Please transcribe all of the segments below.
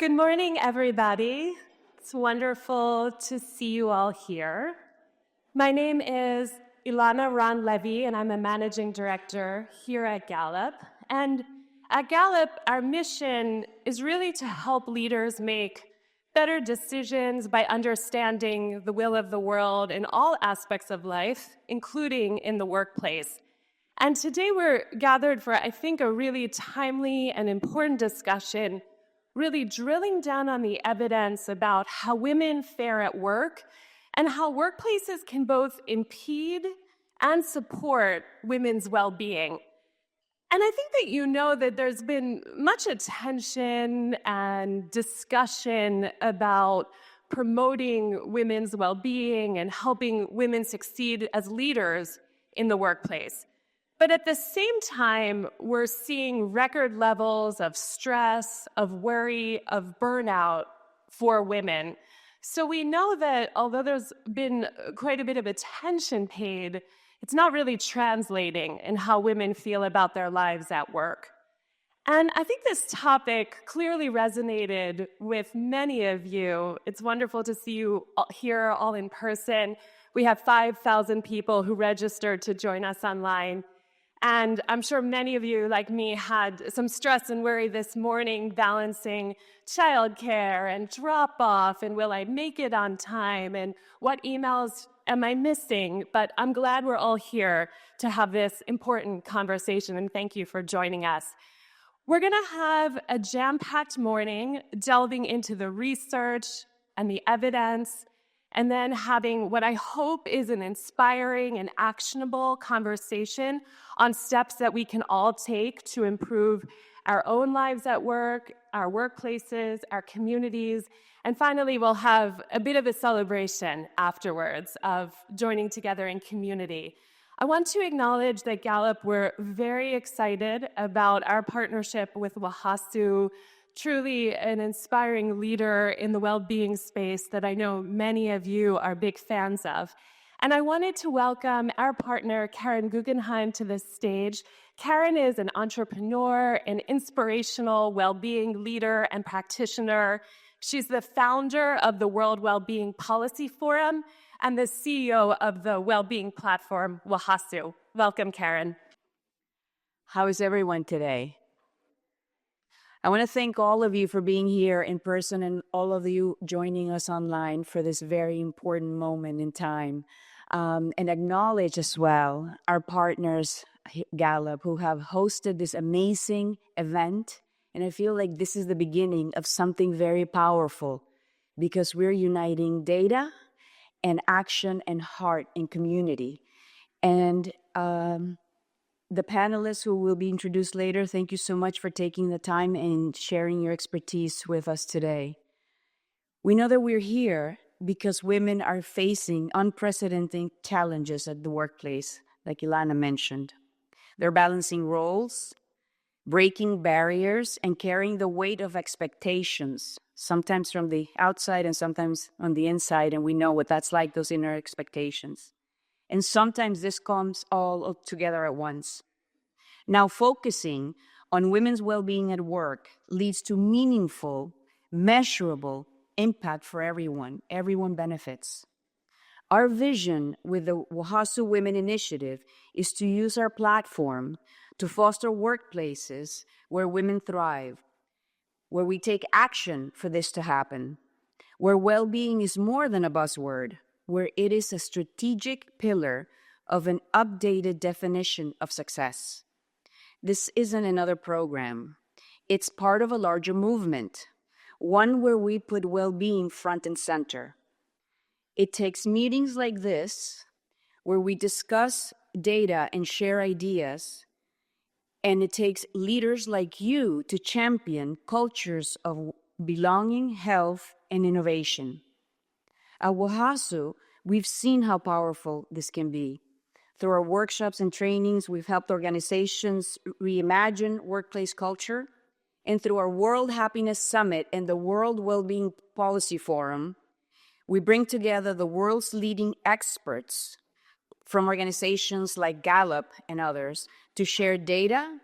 Good morning, everybody. It's wonderful to see you all here. My name is Ilana Levey, and I'm a managing director here at Gallup. And at Gallup, our mission is really to help leaders make better decisions by understanding the will of the world in all aspects of life, including in the workplace. And today we're gathered for, I think, a really timely and important discussion, really drilling down on the evidence about how women fare at work and how workplaces can both impede and support women's well-being. And I think that you know that there's been much attention and discussion about promoting women's well-being and helping women succeed as leaders in the workplace. But at the same time, we're seeing record levels of stress, of worry, of burnout for women. So we know that although there's been quite a bit of attention paid, it's not really translating in how women feel about their lives at work. And I think this topic clearly resonated with many of you. It's wonderful to see you here all in person. We have 5,000 people who registered to join us online. And I'm sure many of you, like me, had some stress and worry this morning balancing childcare and drop-off, and will I make it on time, and what emails am I missing? But I'm glad we're all here to have this important conversation, and thank you for joining us. We're going to have a jam-packed morning delving into the research and the evidence, and then having what I hope is an inspiring and actionable conversation on steps that we can all take to improve our own lives at work, our workplaces, our communities, and finally we'll have a bit of a celebration afterwards of joining together in community. I want to acknowledge that Gallup, we're very excited about our partnership with WOHASU, truly an inspiring leader in the well-being space that I know many of you are big fans of. And I wanted to welcome our partner, Karen Guggenheim, to this stage. Karen is an entrepreneur, an inspirational well-being leader and practitioner. She's the founder of the World Wellbeing Policy Forum and the CEO of the well-being platform, WOHASU. Welcome, Karen. How is everyone today? I want to thank all of you for being here in person and all of you joining us online for this very important moment in time. And acknowledge as well our partners, Gallup, who have hosted this amazing event. And I feel like this is the beginning of something very powerful because we're uniting data and action and heart and community. And the panelists who will be introduced later, thank you so much for taking the time and sharing your expertise with us today. We know that we're here because women are facing unprecedented challenges at the workplace, like Ilana mentioned. They're balancing roles, breaking barriers, and carrying the weight of expectations, sometimes from the outside and sometimes on the inside, and we know what that's like, those inner expectations. And sometimes this comes all together at once. Now, focusing on women's well-being at work leads to meaningful, measurable impact for everyone. Everyone benefits. Our vision with the WOHASU Women Initiative is to use our platform to foster workplaces where women thrive, where we take action for this to happen, where well-being is more than a buzzword, where it is a strategic pillar of an updated definition of success. This isn't another program. It's part of a larger movement, one where we put well-being front and center. It takes meetings like this, where we discuss data and share ideas, and it takes leaders like you to champion cultures of belonging, health, and innovation. At WOHASU, we've seen how powerful this can be. Through our workshops and trainings, we've helped organizations reimagine workplace culture. And through our World Happiness Summit and the World Wellbeing Policy Forum, we bring together the world's leading experts from organizations like Gallup and others to share data,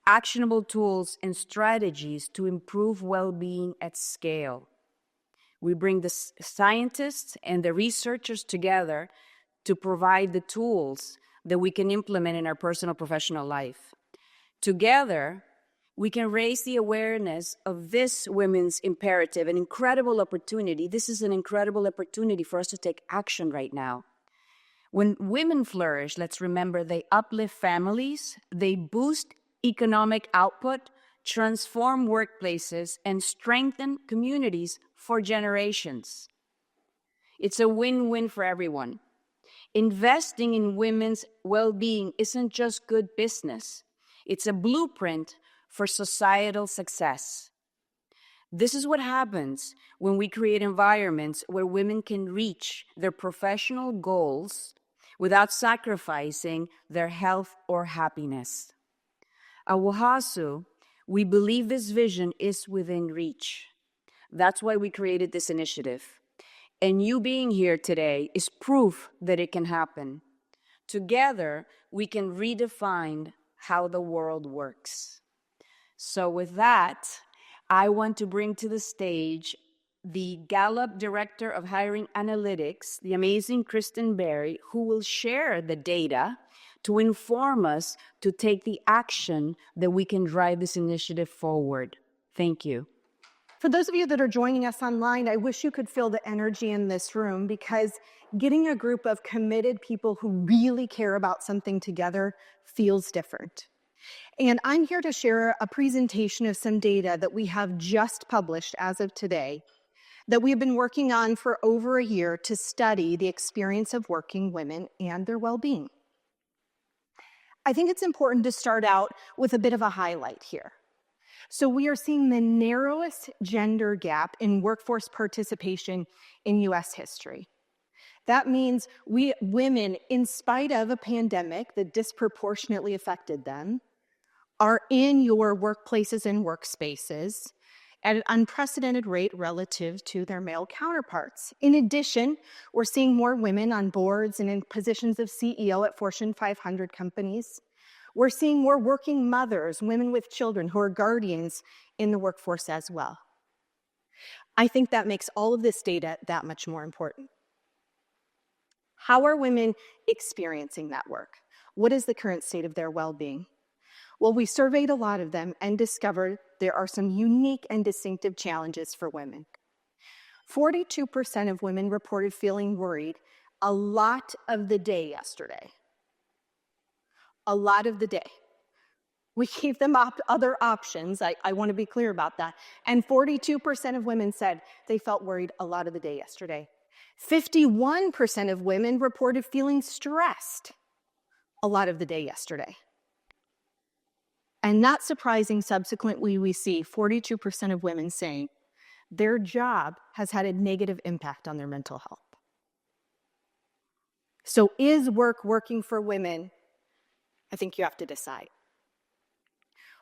actionable tools and strategies to improve well-being at scale. We bring the scientists and the researchers together to provide the tools that we can implement in our personal professional life. Together, we can raise the awareness of this women's imperative, an incredible opportunity. This is an incredible opportunity for us to take action right now. When women flourish, let's remember, they uplift families, they boost economic output, transform workplaces, and strengthen communities for generations. It's a win-win for everyone. Investing in women's well-being isn't just good business. It's a blueprint for societal success. This is what happens when we create environments where women can reach their professional goals without sacrificing their health or happiness. At WOHASU, we believe this vision is within reach. That's why we created this initiative. And you being here today is proof that it can happen. Together, we can redefine how the world works. So with that, I want to bring to the stage the Gallup Director of Hiring Analytics, the amazing Kristin, who will share the data to inform us to take the action that we can drive this initiative forward. Thank you. For those of you that are joining us online, I wish you could feel the energy in this room, because getting a group of committed people who really care about something together feels different. And I'm here to share a presentation of some data that we have just published as of today, that we've been working on for over a year to study the experience of working women and their well-being. I think it's important to start out with a bit of a highlight here. So we are seeing the narrowest gender gap in workforce participation in US history. That means women, in spite of a pandemic that disproportionately affected them, are in your workplaces and workspaces at an unprecedented rate relative to their male counterparts. In addition, we're seeing more women on boards and in positions of CEO at Fortune 500 companies. We're seeing more working mothers, women with children who are guardians in the workforce as well. I think that makes all of this data that much more important. How are women experiencing that work? What is the current state of their well-being? Well, we surveyed a lot of them and discovered there are some unique and distinctive challenges for women. 42% of women reported feeling worried a lot of the day yesterday. A lot of the day. We gave them other options. I want to be clear about that. And 42% of women said they felt worried a lot of the day yesterday. 51% of women reported feeling stressed a lot of the day yesterday. And not surprising, subsequently, we see 42% of women saying their job has had a negative impact on their mental health. So is work working for women? I think you have to decide.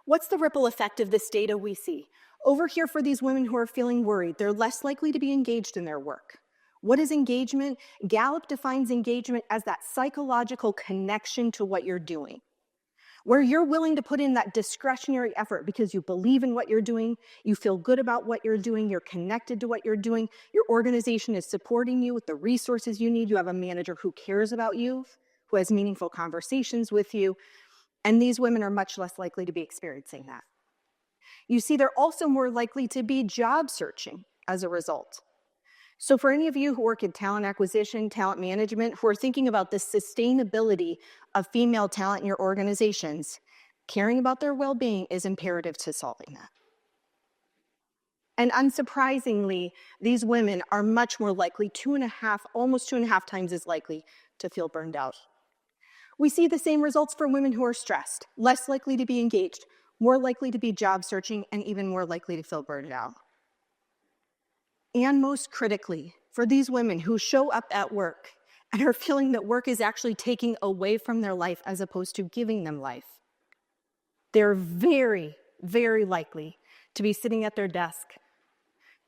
What's the ripple effect of this data we see? Over here, for these women who are feeling worried, they're less likely to be engaged in their work. What is engagement? Gallup defines engagement as that psychological connection to what you're doing, where you're willing to put in that discretionary effort because you believe in what you're doing, you feel good about what you're doing, you're connected to what you're doing, your organization is supporting you with the resources you need, you have a manager who cares about you, who has meaningful conversations with you, and these women are much less likely to be experiencing that. You see, they're also more likely to be job searching as a result. So for any of you who work in talent acquisition, talent management, who are thinking about the sustainability of female talent in your organizations, caring about their well-being is imperative to solving that. And unsurprisingly, these women are much more likely, almost 2.5 times as likely to feel burned out. We see the same results for women who are stressed, less likely to be engaged, more likely to be job searching, and even more likely to feel burned out. And most critically, for these women who show up at work and are feeling that work is actually taking away from their life as opposed to giving them life, they're very, very likely to be sitting at their desk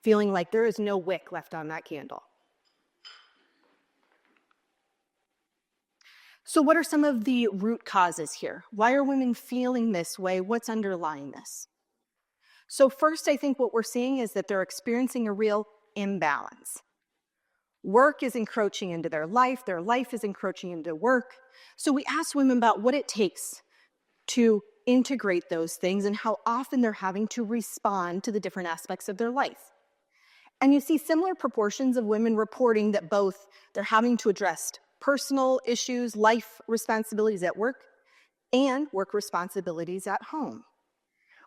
feeling like there is no wick left on that candle. So what are some of the root causes here? Why are women feeling this way? What's underlying this? So first, I think what we're seeing is that they're experiencing a real imbalance. Work is encroaching into their life is encroaching into work. So we asked women about what it takes to integrate those things and how often they're having to respond to the different aspects of their life. And you see similar proportions of women reporting that both they're having to address personal issues, life responsibilities at work, and work responsibilities at home.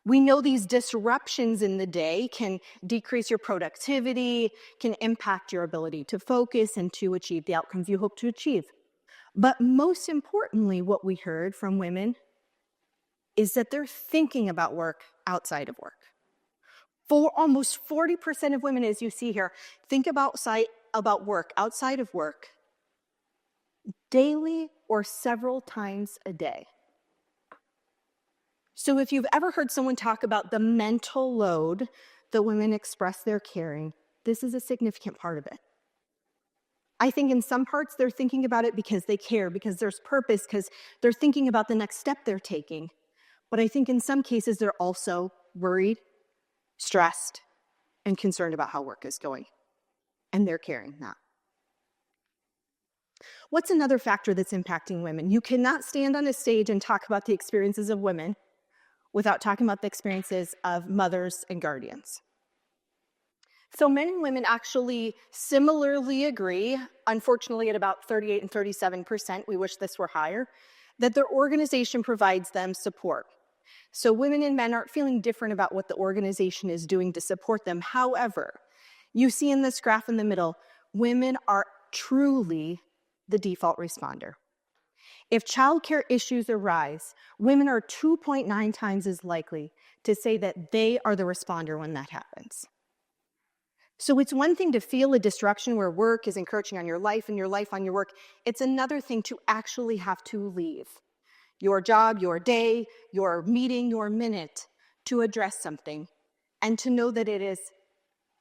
We know these disruptions in the day can decrease your productivity, can impact your ability to focus and to achieve the outcomes you hope to achieve. But most importantly, what we heard from women is that they're thinking about work outside of work. For almost 40% of women, as you see here, think about work outside of work daily or several times a day. So if you've ever heard someone talk about the mental load that women express they're carrying, this is a significant part of it. I think in some parts they're thinking about it because they care, because there's purpose, because they're thinking about the next step they're taking. But I think in some cases they're also worried, stressed, and concerned about how work is going. And they're carrying that. What's another factor that's impacting women? You cannot stand on a stage and talk about the experiences of women without talking about the experiences of mothers and guardians. So men and women actually similarly agree, unfortunately at about 38 and 37%, we wish this were higher, that their organization provides them support. So women and men aren't feeling different about what the organization is doing to support them. However, you see in this graph in the middle, women are truly the default responder. If childcare issues arise, women are 2.9 times as likely to say that they are the responder when that happens. So it's one thing to feel a disruption where work is encroaching on your life and your life on your work. It's another thing to actually have to leave your job, your day, your meeting, your minute to address something and to know that it is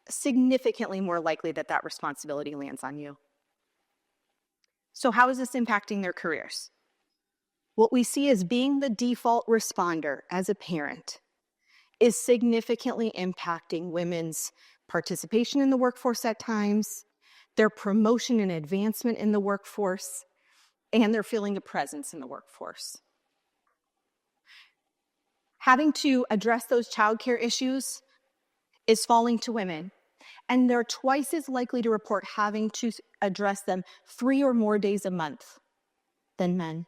significantly more likely that that responsibility lands on you. So how is this impacting their careers? What we see as being the default responder as a parent is significantly impacting women's participation in the workforce at times, their promotion and advancement in the workforce, and their feeling of presence in the workforce. Having to address those childcare issues is falling to women, and they're twice as likely to report having to address them 3 or more days a month than men.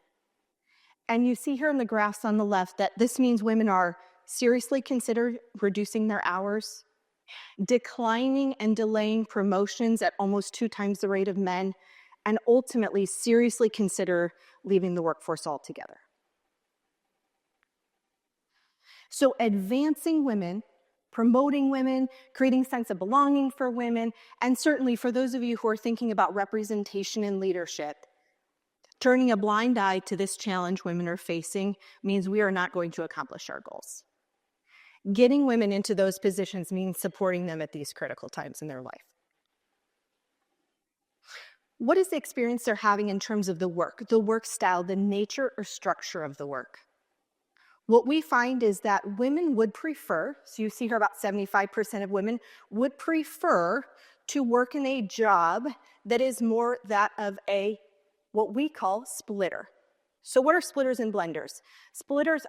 And you see here in the graphs on the left that this means women are seriously consider reducing their hours, declining and delaying promotions at almost 2 times the rate of men, and ultimately seriously consider leaving the workforce altogether. So advancing women, promoting women, creating a sense of belonging for women, and certainly for those of you who are thinking about representation and leadership, turning a blind eye to this challenge women are facing means we are not going to accomplish our goals. Getting women into those positions means supporting them at these critical times in their life. What is the experience they're having in terms of the work style, the nature or structure of the work? What we find is that women would prefer, so you see here about 75% of women would prefer to work in a job that is more that of what we call splitter. So what are splitters and blenders? Splitters,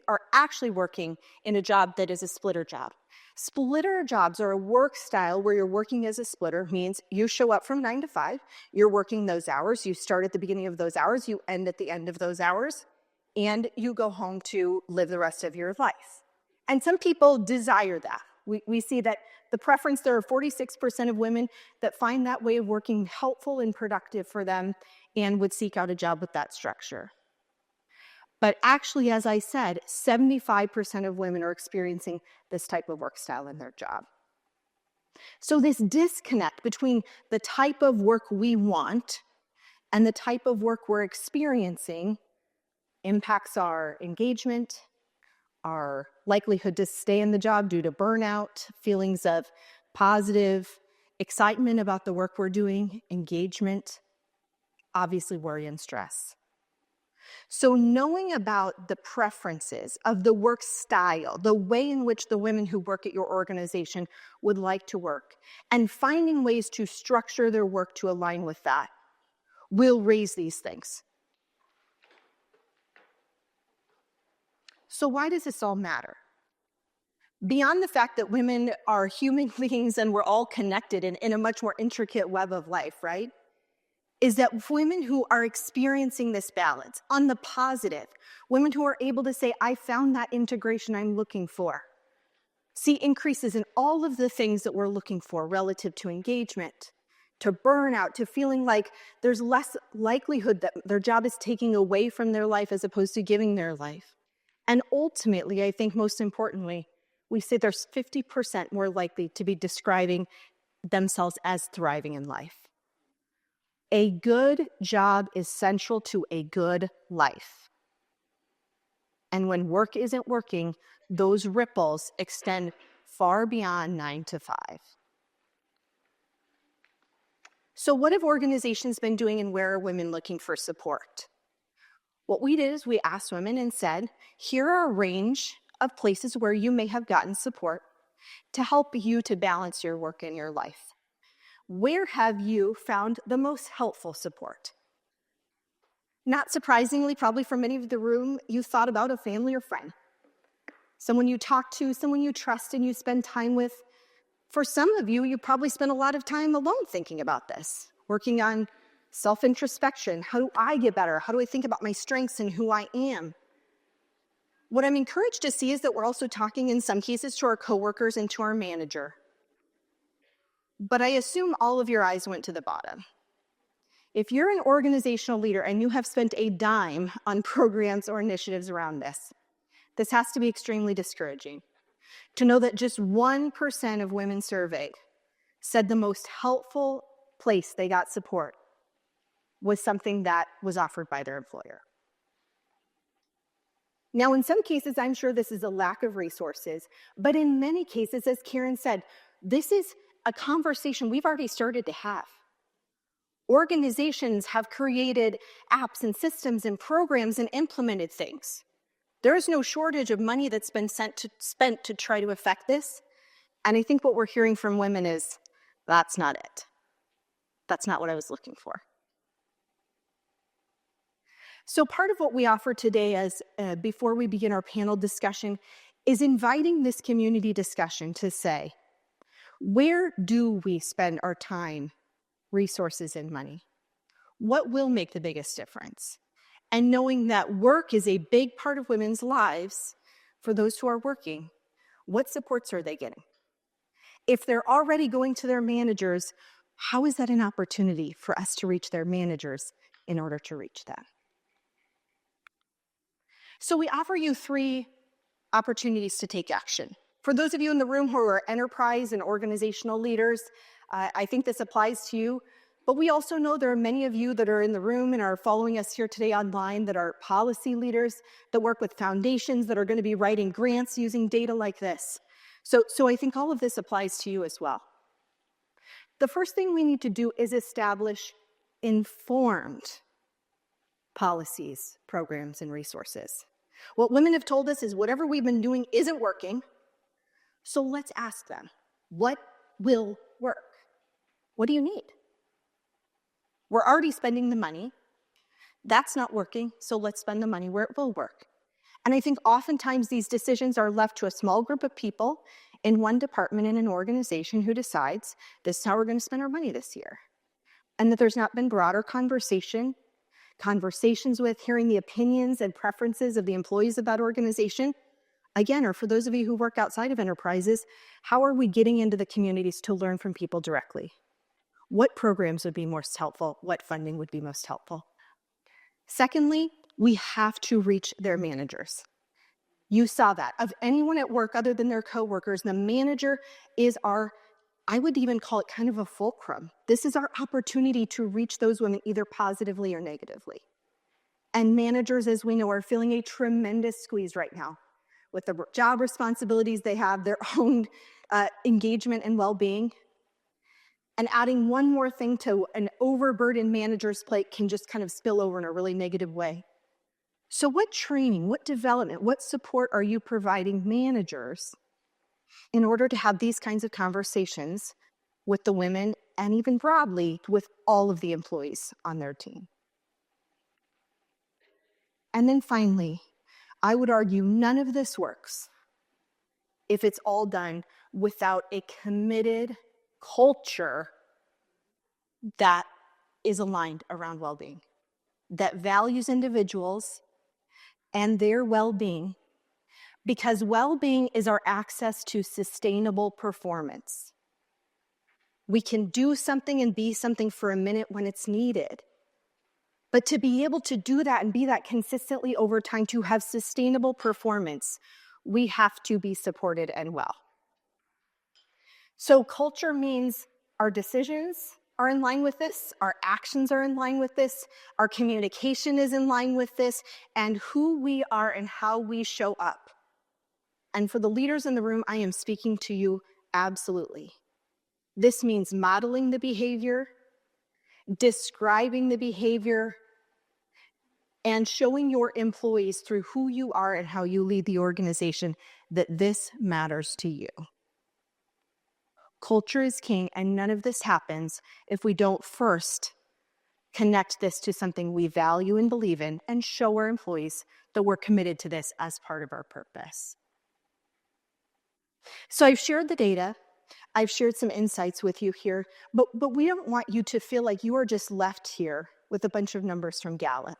are actually working in a job that is a splitter job. Splitter jobs are a work style where you're working as a splitter, means you show up from 9 to 5, you're working those hours, you start at the beginning of those hours, you end at the end of those hours, and you go home to live the rest of your life. And some people desire that. We see that the preference, there are 46% of women that find that way of working helpful and productive for them and would seek out a job with that structure. But actually, as I said, 75% of women are experiencing this type of work style in their job. So this disconnect between the type of work we want and the type of work we're experiencing impacts our engagement, our likelihood to stay in the job due to burnout, feelings of positive excitement about the work we're doing, engagement, obviously worry and stress. So knowing about the preferences of the work style, the way in which the women who work at your organization would like to work, and finding ways to structure their work to align with that will raise these things. So why does this all matter? Beyond the fact that women are human beings and we're all connected in a much more intricate web of life, right? Is that women who are experiencing this balance on the positive, women who are able to say, I found that integration I'm looking for, see increases in all of the things that we're looking for relative to engagement, to burnout, to feeling like there's less likelihood that their job is taking away from their life as opposed to giving their life. And ultimately, I think most importantly, we say there's 50% more likely to be describing themselves as thriving in life. A good job is central to a good life. And when work isn't working, those ripples extend far beyond 9 to 5. So what have organizations been doing and where are women looking for support? What we did is we asked women and said, here are a range of places where you may have gotten support to help you to balance your work and your life. Where have you found the most helpful support? Not surprisingly, probably for many of the room, you thought about a family or friend. Someone you talk to, someone you trust and you spend time with. For some of you, you probably spend a lot of time alone thinking about this, working on self-introspection. How do I get better? How do I think about my strengths and who I am? What I'm encouraged to see is that we're also talking in some cases to our coworkers and to our manager. But I assume all of your eyes went to the bottom. If you're an organizational leader and you have spent a dime on programs or initiatives around this, this has to be extremely discouraging. To know that just 1% of women surveyed said the most helpful place they got support was something that was offered by their employer. Now, in some cases, I'm sure this is a lack of resources, but in many cases, as Karen said, this is a conversation we've already started to have. Organizations have created apps and systems and programs and implemented things. There is no shortage of money that's been spent to try to affect this. And I think what we're hearing from women is, that's not it. That's not what I was looking for. So part of what we offer today as before we begin our panel discussion is inviting this community discussion to say, where do we spend our time, resources, and money? What will make the biggest difference? And knowing that work is a big part of women's lives, for those who are working, what supports are they getting? If they're already going to their managers, how is that an opportunity for us to reach their managers in order to reach them? So we offer you 3 opportunities to take action. For those of you in the room who are enterprise and organizational leaders, I think this applies to you. But we also know there are many of you that are in the room and are following us here today online that are policy leaders, that work with foundations, that are going to be writing grants using data like this. So I think all of this applies to you as well. The first thing we need to do is establish informed policies, programs, and resources. What women have told us is whatever we've been doing isn't working. So let's ask them, what will work? What do you need? We're already spending the money. That's not working, so let's spend the money where it will work. And I think oftentimes these decisions are left to a small group of people in one department in an organization who decides this is how we're going to spend our money this year. And that there's not been broader conversations with hearing the opinions and preferences of the employees of that organization. Again, or for those of you who work outside of enterprises, how are we getting into the communities to learn from people directly? What programs would be most helpful? What funding would be most helpful? Secondly, we have to reach their managers. You saw that. Of anyone at work other than their coworkers, the manager is our, I would even call it kind of a fulcrum. This is our opportunity to reach those women either positively or negatively. And managers, as we know, are feeling a tremendous squeeze right now with the job responsibilities they have, their own engagement and well-being. And adding one more thing to an overburdened manager's plate can just kind of spill over in a really negative way. So what training, what development, what support are you providing managers in order to have these kinds of conversations with the women and even broadly with all of the employees on their team? And then finally, I would argue none of this works if it's all done without a committed culture that is aligned around well-being, that values individuals and their well-being, because well-being is our access to sustainable performance. We can do something and be something for a minute when it's needed. But to be able to do that and be that consistently over time, to have sustainable performance, we have to be supported and well. So culture means our decisions are in line with this, our actions are in line with this, our communication is in line with this, and who we are and how we show up. And for the leaders in the room, I am speaking to you absolutely. This means modeling the behavior, describing the behavior, and showing your employees through who you are and how you lead the organization that this matters to you. Culture is king, and none of this happens if we don't first connect this to something we value and believe in and show our employees that we're committed to this as part of our purpose. So I've shared the data. I've shared some insights with you here, but we don't want you to feel like you are just left here with a bunch of numbers from Gallup.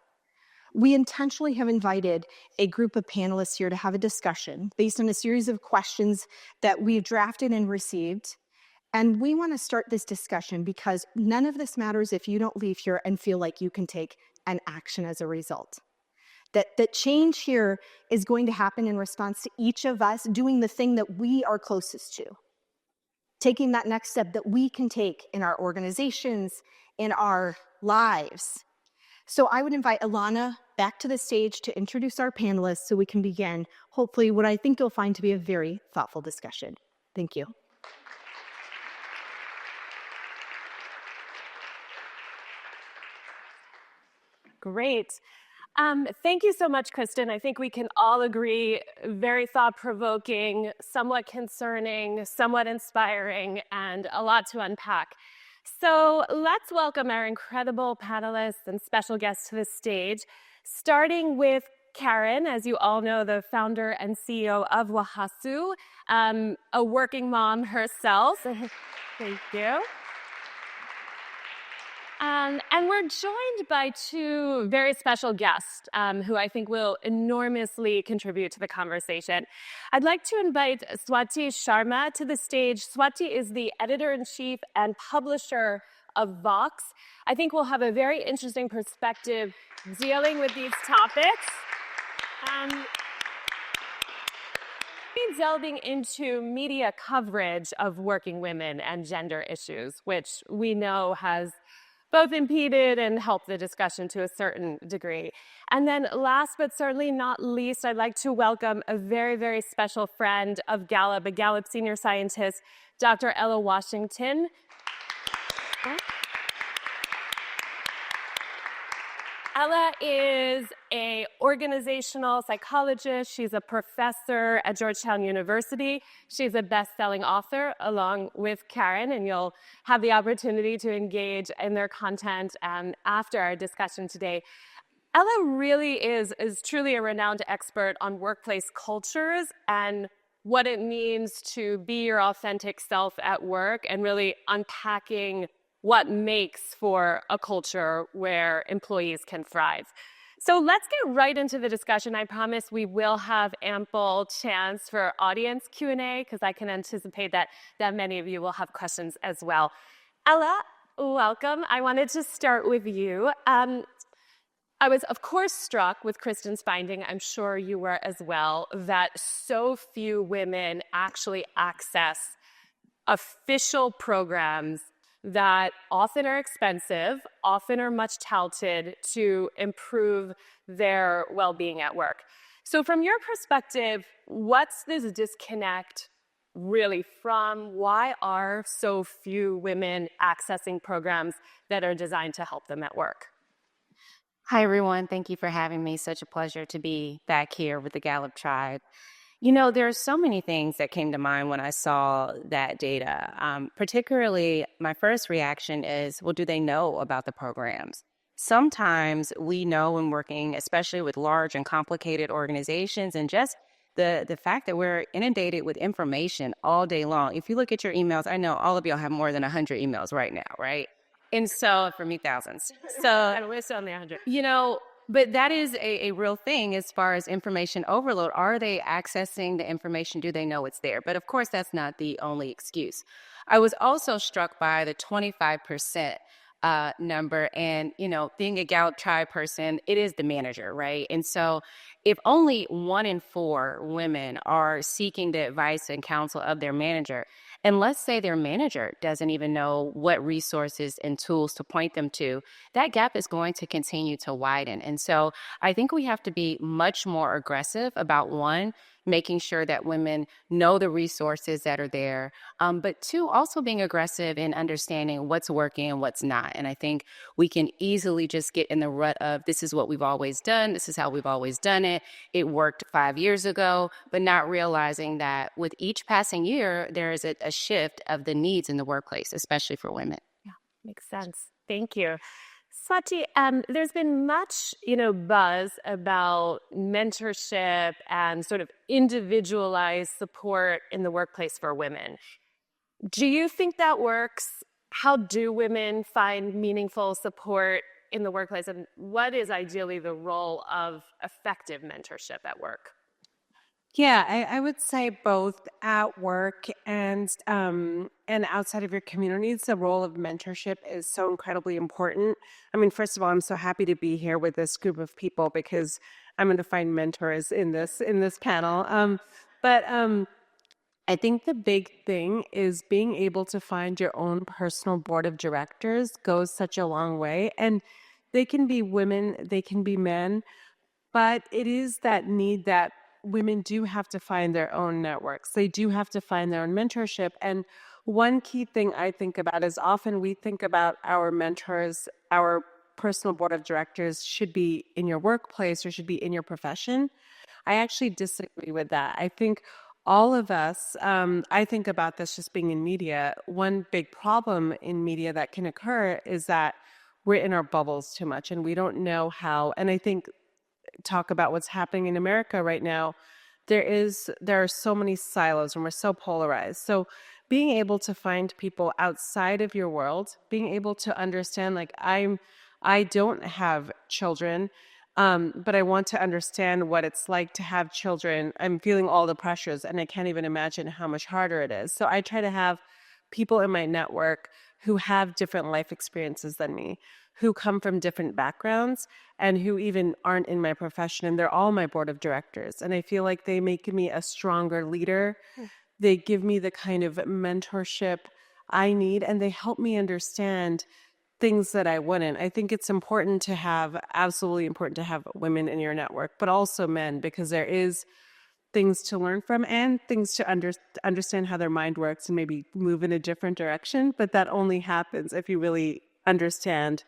We intentionally have invited a group of panelists here to have a discussion based on a series of questions that we've drafted and received. And we want to start this discussion because none of this matters if you don't leave here and feel like you can take an action as a result. That change here is going to happen in response to each of us doing the thing that we are closest to. Taking that next step that we can take in our organizations, in our lives. So I would invite Ilana back to the stage to introduce our panelists so we can begin, hopefully, what I think you'll find to be a very thoughtful discussion. Thank you. Great. Thank you so much, Kristin. I think we can all agree, very thought-provoking, somewhat concerning, somewhat inspiring, and a lot to unpack. So let's welcome our incredible panelists and special guests to the stage, starting with Karen, as you all know, the founder and CEO of WOHASU, a working mom herself. Thank you. And we're joined by two very special guests who I think will enormously contribute to the conversation. I'd like to invite Swati Sharma to the stage. Swati is the editor-in-chief and publisher of Vox. I think we'll have a very interesting perspective dealing with these topics. Delving into media coverage of working women and gender issues, which we know has both impeded and helped the discussion to a certain degree. And then last but certainly not least, I'd like to welcome a very, very special friend of Gallup, a Gallup senior scientist, Dr. Ella Washington. Ella is an organizational psychologist. She's a professor at Georgetown University. She's a best-selling author along with Karen, and you'll have the opportunity to engage in their content after our discussion today. Ella really is truly a renowned expert on workplace cultures and what it means to be your authentic self at work and really unpacking what makes for a culture where employees can thrive. So let's get right into the discussion. I promise we will have ample chance for audience Q&A because I can anticipate that many of you will have questions as well. Ella, welcome. I wanted to start with you. I was, of course, struck with Kristin's finding, I'm sure you were as well, that so few women actually access official programs that often are expensive, often are much touted to improve their well-being at work. So from your perspective, what's this disconnect really from? Why are so few women accessing programs that are designed to help them at work? Hi, everyone. Thank you for having me. Such a pleasure to be back here with the Gallup tribe. You know, there are so many things that came to mind when I saw that data. Particularly, my first reaction is, well, do they know about the programs? Sometimes we know when working, especially with large and complicated organizations, and just the fact that we're inundated with information all day long. If you look at your emails, I know all of y'all have more than 100 emails right now, right? And so, for me, thousands. So, And we're still on the 100. but that is a real thing as far as information overload. Are they accessing the information? Do they know it's there? But of course, that's not the only excuse. I was also struck by the 25% number. And, being a Gallup tribe person, it is the manager, right? And so if only 1 in 4 women are seeking the advice and counsel of their manager, and let's say their manager doesn't even know what resources and tools to point them to, that gap is going to continue to widen. And so I think we have to be much more aggressive about, one, making sure that women know the resources that are there, but two, also being aggressive in understanding what's working and what's not. And I think we can easily just get in the rut of, this is what we've always done, this is how we've always done it, it worked 5 years ago, but not realizing that with each passing year, there is a shift of the needs in the workplace, especially for women. Yeah, makes sense. Thank you. Swati, there's been much, buzz about mentorship and sort of individualized support in the workplace for women. Do you think that works? How do women find meaningful support in the workplace? And what is ideally the role of effective mentorship at work? Yeah, I would say both at work and outside of your communities, the role of mentorship is so incredibly important. I mean, first of all, I'm so happy to be here with this group of people because I'm going to find mentors in this panel. But I think the big thing is being able to find your own personal board of directors goes such a long way. And they can be women, they can be men, but it is that need that women do have to find their own networks. They do have to find their own mentorship. And one key thing I think about is often we think about our mentors, our personal board of directors should be in your workplace or should be in your profession. I actually disagree with that. I think all of us, I think about this just being in media. One big problem in media that can occur is that we're in our bubbles too much and we don't know how. And I think talk about what's happening in America right now, there are so many silos and we're so polarized. So being able to find people outside of your world, being able to understand, like I don't have children, but I want to understand what it's like to have children. I'm feeling all the pressures and I can't even imagine how much harder it is. So I try to have people in my network who have different life experiences than me, who come from different backgrounds and who even aren't in my profession. And they're all my board of directors. And I feel like they make me a stronger leader. They give me the kind of mentorship I need, and they help me understand things that I wouldn't. I think it's absolutely important to have women in your network, but also men, because there is things to learn from and things to understand how their mind works and maybe move in a different direction. But that only happens if you really understand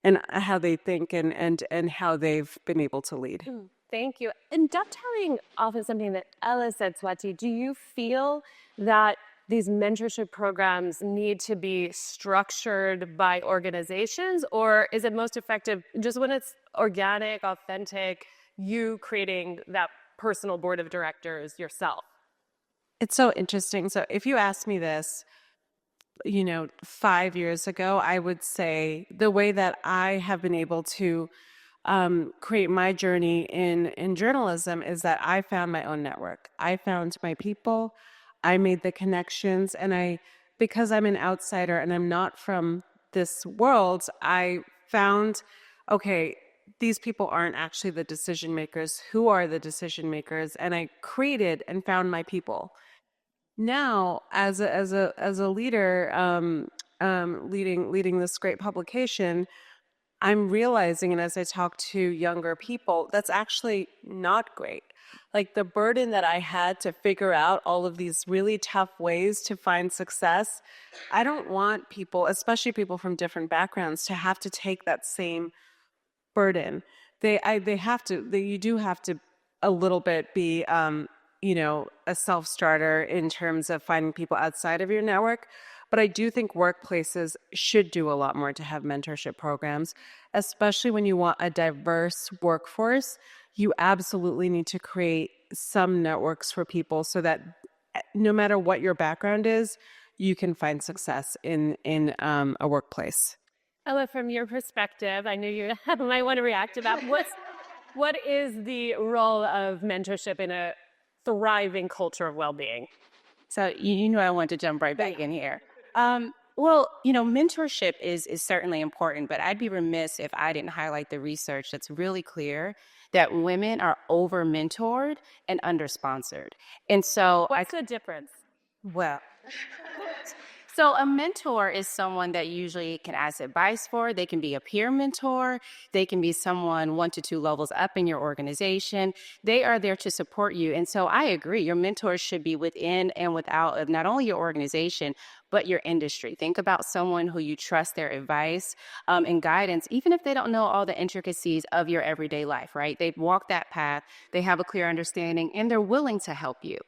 and how they think and how they've been able to lead. Thank you. And dovetailing off of something that Ella said, Swati, do you feel that these mentorship programs need to be structured by organizations, or is it most effective just when it's organic, authentic, you creating that personal board of directors yourself? It's so interesting. So if you asked me this, 5 years ago, I would say the way that I have been able to create my journey in journalism is that I found my own network. I found my people. I made the connections, and because I'm an outsider and I'm not from this world, I found, okay, these people aren't actually the decision makers. Who are the decision makers? And I created and found my people. Now, as a leader, leading this great publication, I'm realizing, and as I talk to younger people, that's actually not great. Like the burden that I had to figure out all of these really tough ways to find success, I don't want people, especially people from different backgrounds, to have to take that same burden. You do have to a little bit be, a self-starter in terms of finding people outside of your network. But I do think workplaces should do a lot more to have mentorship programs, especially when you want a diverse workforce. You absolutely need to create some networks for people so that no matter what your background is, you can find success in a workplace. Ella, from your perspective, I know you might want to react about what is the role of mentorship in a thriving culture of well-being? So you know I want to jump right back in here. Well, mentorship is certainly important, but I'd be remiss if I didn't highlight the research that's really clear that women are over-mentored and under-sponsored. And so What's the difference? well, so a mentor is someone that usually can ask advice for. They can be a peer mentor. They can be someone 1 to 2 levels up in your organization. They are there to support you. And so I agree. Your mentors should be within and without of not only your organization, but your industry. Think about someone who you trust their advice and guidance, even if they don't know all the intricacies of your everyday life, right? They've walked that path. They have a clear understanding and they're willing to help you.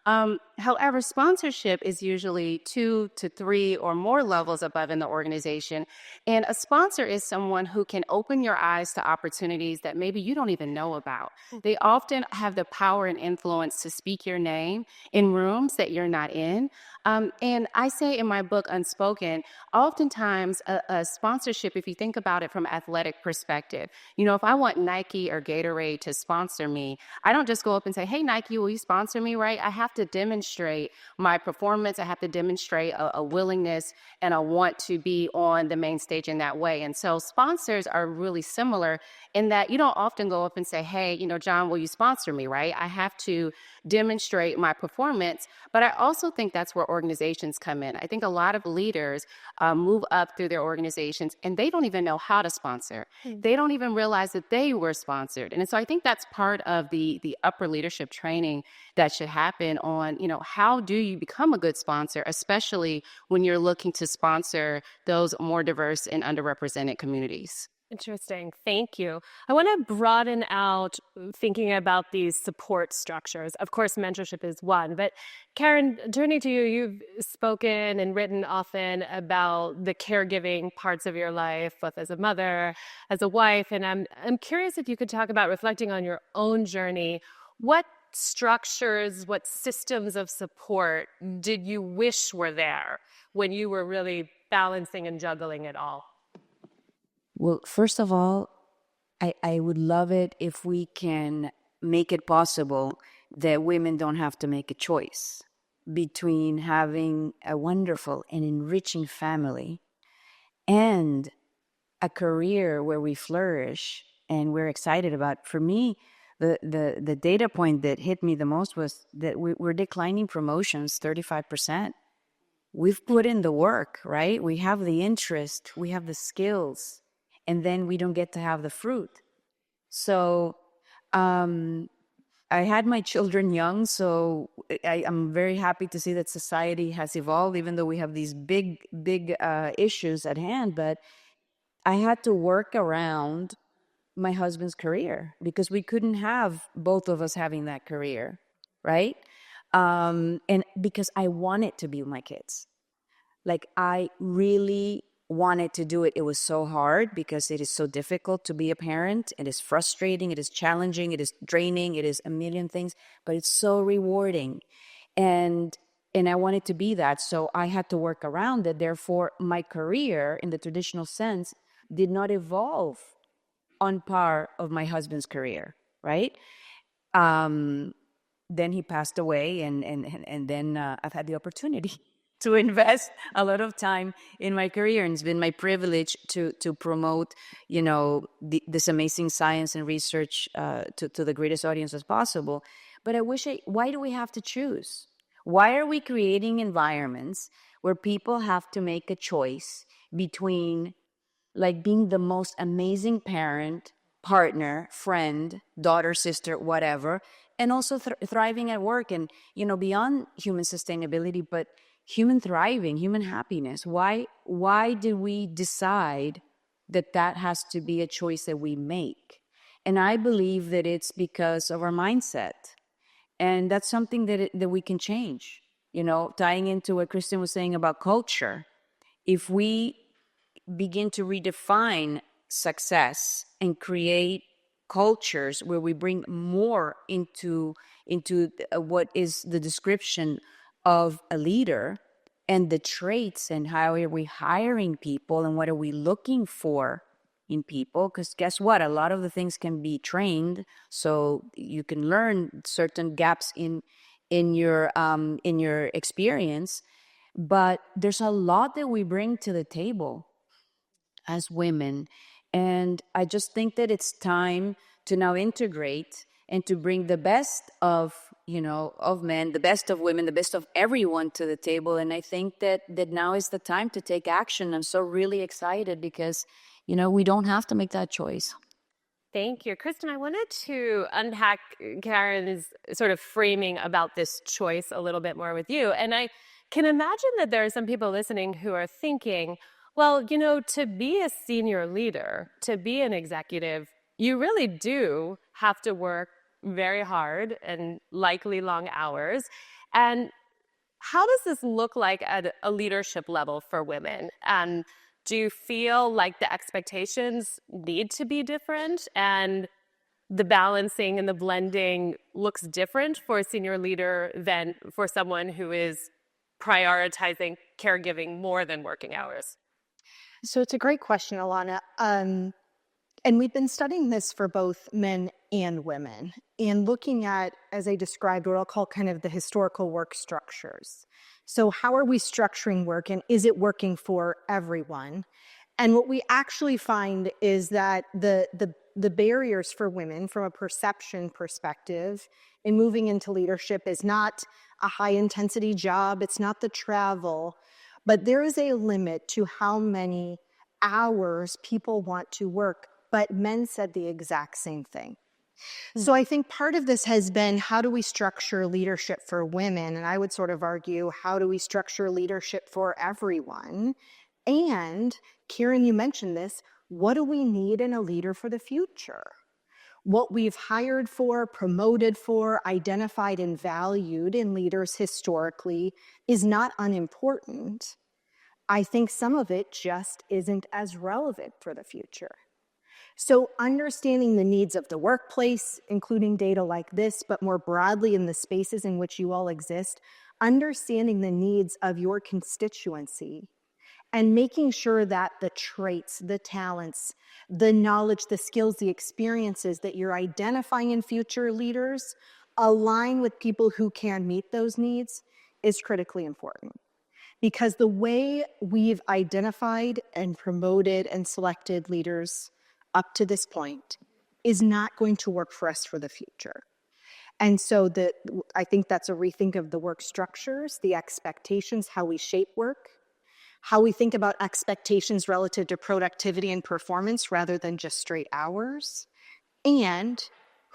However, sponsorship is usually 2 to 3 or more levels above in the organization. And a sponsor is someone who can open your eyes to opportunities that maybe you don't even know about. They often have the power and influence to speak your name in rooms that you're not in. And I say in my book, Unspoken, oftentimes a sponsorship, if you think about it from an athletic perspective, if I want Nike or Gatorade to sponsor me, I don't just go up and say, hey, Nike, will you sponsor me, right? I have to demonstrate my performance. I have to demonstrate a willingness and a want to be on the main stage in that way. And so sponsors are really similar in that you don't often go up and say, hey, John, will you sponsor me, right? I have to demonstrate my performance. But I also think that's where organizations come in. I think a lot of leaders move up through their organizations and they don't even know how to sponsor. They don't even realize that they were sponsored. And so I think that's part of the upper leadership training that should happen on, how do you become a good sponsor, especially when you're looking to sponsor those more diverse and underrepresented communities. Interesting. Thank you. I want to broaden out thinking about these support structures. Of course, mentorship is one, but Karen, turning to you, you've spoken and written often about the caregiving parts of your life, both as a mother, as a wife, and I'm curious if you could talk about reflecting on your own journey. What structures, what systems of support did you wish were there when you were really balancing and juggling it all? Well, first of all, I would love it if we can make it possible that women don't have to make a choice between having a wonderful and enriching family and a career where we flourish and we're excited about. For me, the data point that hit me the most was that we're declining promotions 35%. We've put in the work, right? We have the interest, we have the skills, and then we don't get to have the fruit. So I had my children young, so I'm very happy to see that society has evolved, even though we have these big issues at hand. But I had to work around my husband's career because we couldn't have both of us having that career, right? And because I wanted to be with my kids. Like, I really wanted to do it. It was so hard because it is so difficult to be a parent. It is frustrating. It is challenging. It is draining. It is a million things, but it's so rewarding. And I wanted to be that. So I had to work around it. Therefore, my career in the traditional sense did not evolve on par of my husband's career, right? Then he passed away, and then I've had the opportunity to invest a lot of time in my career, and it's been my privilege to promote, this amazing science and research to the greatest audience as possible. But why do we have to choose? Why are we creating environments where people have to make a choice between like being the most amazing parent, partner, friend, daughter, sister, whatever, and also thriving at work and, beyond human sustainability, but human thriving, human happiness? Why did we decide that has to be a choice that we make. And I believe that it's because of our mindset. And that's something that we can change. You know, tying into what Kristin was saying about culture, if we begin to redefine success and create cultures where we bring more into what is the description of a leader and the traits and how are we hiring people and what are we looking for in people, because guess what, a lot of the things can be trained, so you can learn certain gaps in your experience, but there's a lot that we bring to the table as women. And I just think that it's time to now integrate and to bring the best of, of men, the best of women, the best of everyone to the table. And I think that now is the time to take action. I'm so really excited because, we don't have to make that choice. Thank you. Kristin, I wanted to unpack Karen's sort of framing about this choice a little bit more with you. And I can imagine that there are some people listening who are thinking, well, to be a senior leader, to be an executive, you really do have to work very hard and likely long hours. And how does this look like at a leadership level for women? And do you feel like the expectations need to be different and the balancing and the blending looks different for a senior leader than for someone who is prioritizing caregiving more than working hours? So it's a great question, Ilana. And we've been studying this for both men and women and looking at, as I described, what I'll call kind of the historical work structures. So how are we structuring work and is it working for everyone? And what we actually find is that the barriers for women from a perception perspective in moving into leadership is not a high intensity job, it's not the travel, but there is a limit to how many hours people want to work. But men said the exact same thing. So I think part of this has been, how do we structure leadership for women? And I would sort of argue, how do we structure leadership for everyone? And Karen, you mentioned this, what do we need in a leader for the future? What we've hired for, promoted for, identified and valued in leaders historically is not unimportant. I think some of it just isn't as relevant for the future. So understanding the needs of the workplace, including data like this, but more broadly in the spaces in which you all exist, understanding the needs of your constituency and making sure that the traits, the talents, the knowledge, the skills, the experiences that you're identifying in future leaders align with people who can meet those needs is critically important. Because the way we've identified and promoted and selected leaders up to this point is not going to work for us for the future. And so I think that's a rethink of the work structures, the expectations, how we shape work, how we think about expectations relative to productivity and performance rather than just straight hours, and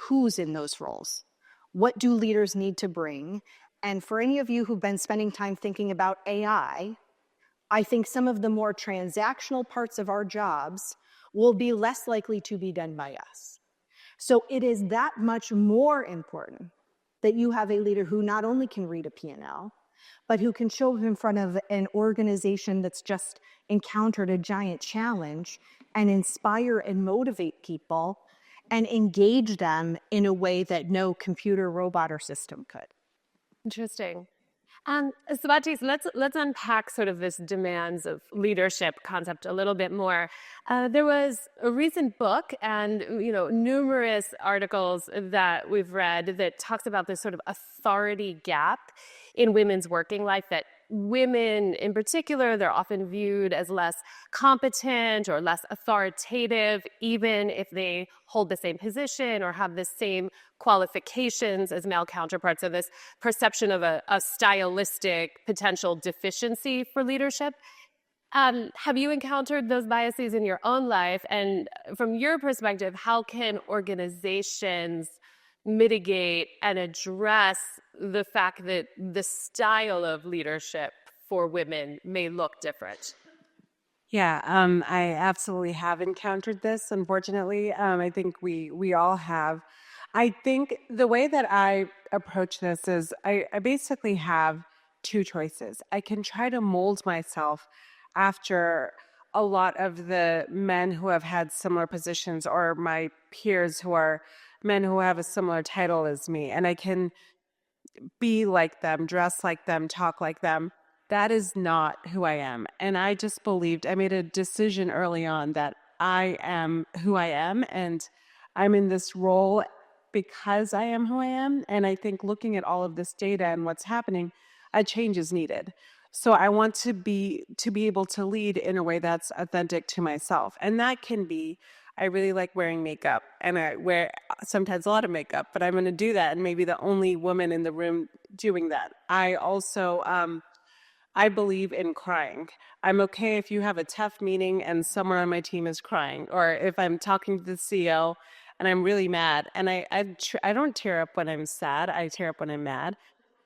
who's in those roles. What do leaders need to bring? And for any of you who've been spending time thinking about AI, I think some of the more transactional parts of our jobs will be less likely to be done by us. So it is that much more important that you have a leader who not only can read a P&L, but who can show up in front of an organization that's just encountered a giant challenge and inspire and motivate people and engage them in a way that no computer, robot, or system could. Interesting. Swati, let's unpack sort of this demands of leadership concept a little bit more. There was a recent book and numerous articles that we've read that talks about this sort of authority gap in women's working life, that women in particular, they're often viewed as less competent or less authoritative, even if they hold the same position or have the same qualifications as male counterparts. So this perception of a stylistic potential deficiency for leadership. Have you encountered those biases in your own life? And from your perspective, how can organizations mitigate and address the fact that the style of leadership for women may look different? Yeah, I absolutely have encountered this, unfortunately. I think we all have. I think the way that I approach this is I basically have two choices. I can try to mold myself after a lot of the men who have had similar positions or my peers who are men who have a similar title as me, and I can be like them, dress like them, talk like them. That is not who I am. And I just believed, I made a decision early on that I am who I am and I'm in this role because I am who I am. And I think looking at all of this data and what's happening, a change is needed. So I want to be able to lead in a way that's authentic to myself. And that can be I really like wearing makeup and I wear sometimes a lot of makeup, but I'm going to do that and maybe the only woman in the room doing that. I also I believe in crying. I'm okay if you have a tough meeting and someone on my team is crying, or if I'm talking to the CEO and I'm really mad. And I don't tear up when I'm sad. I tear up when I'm mad,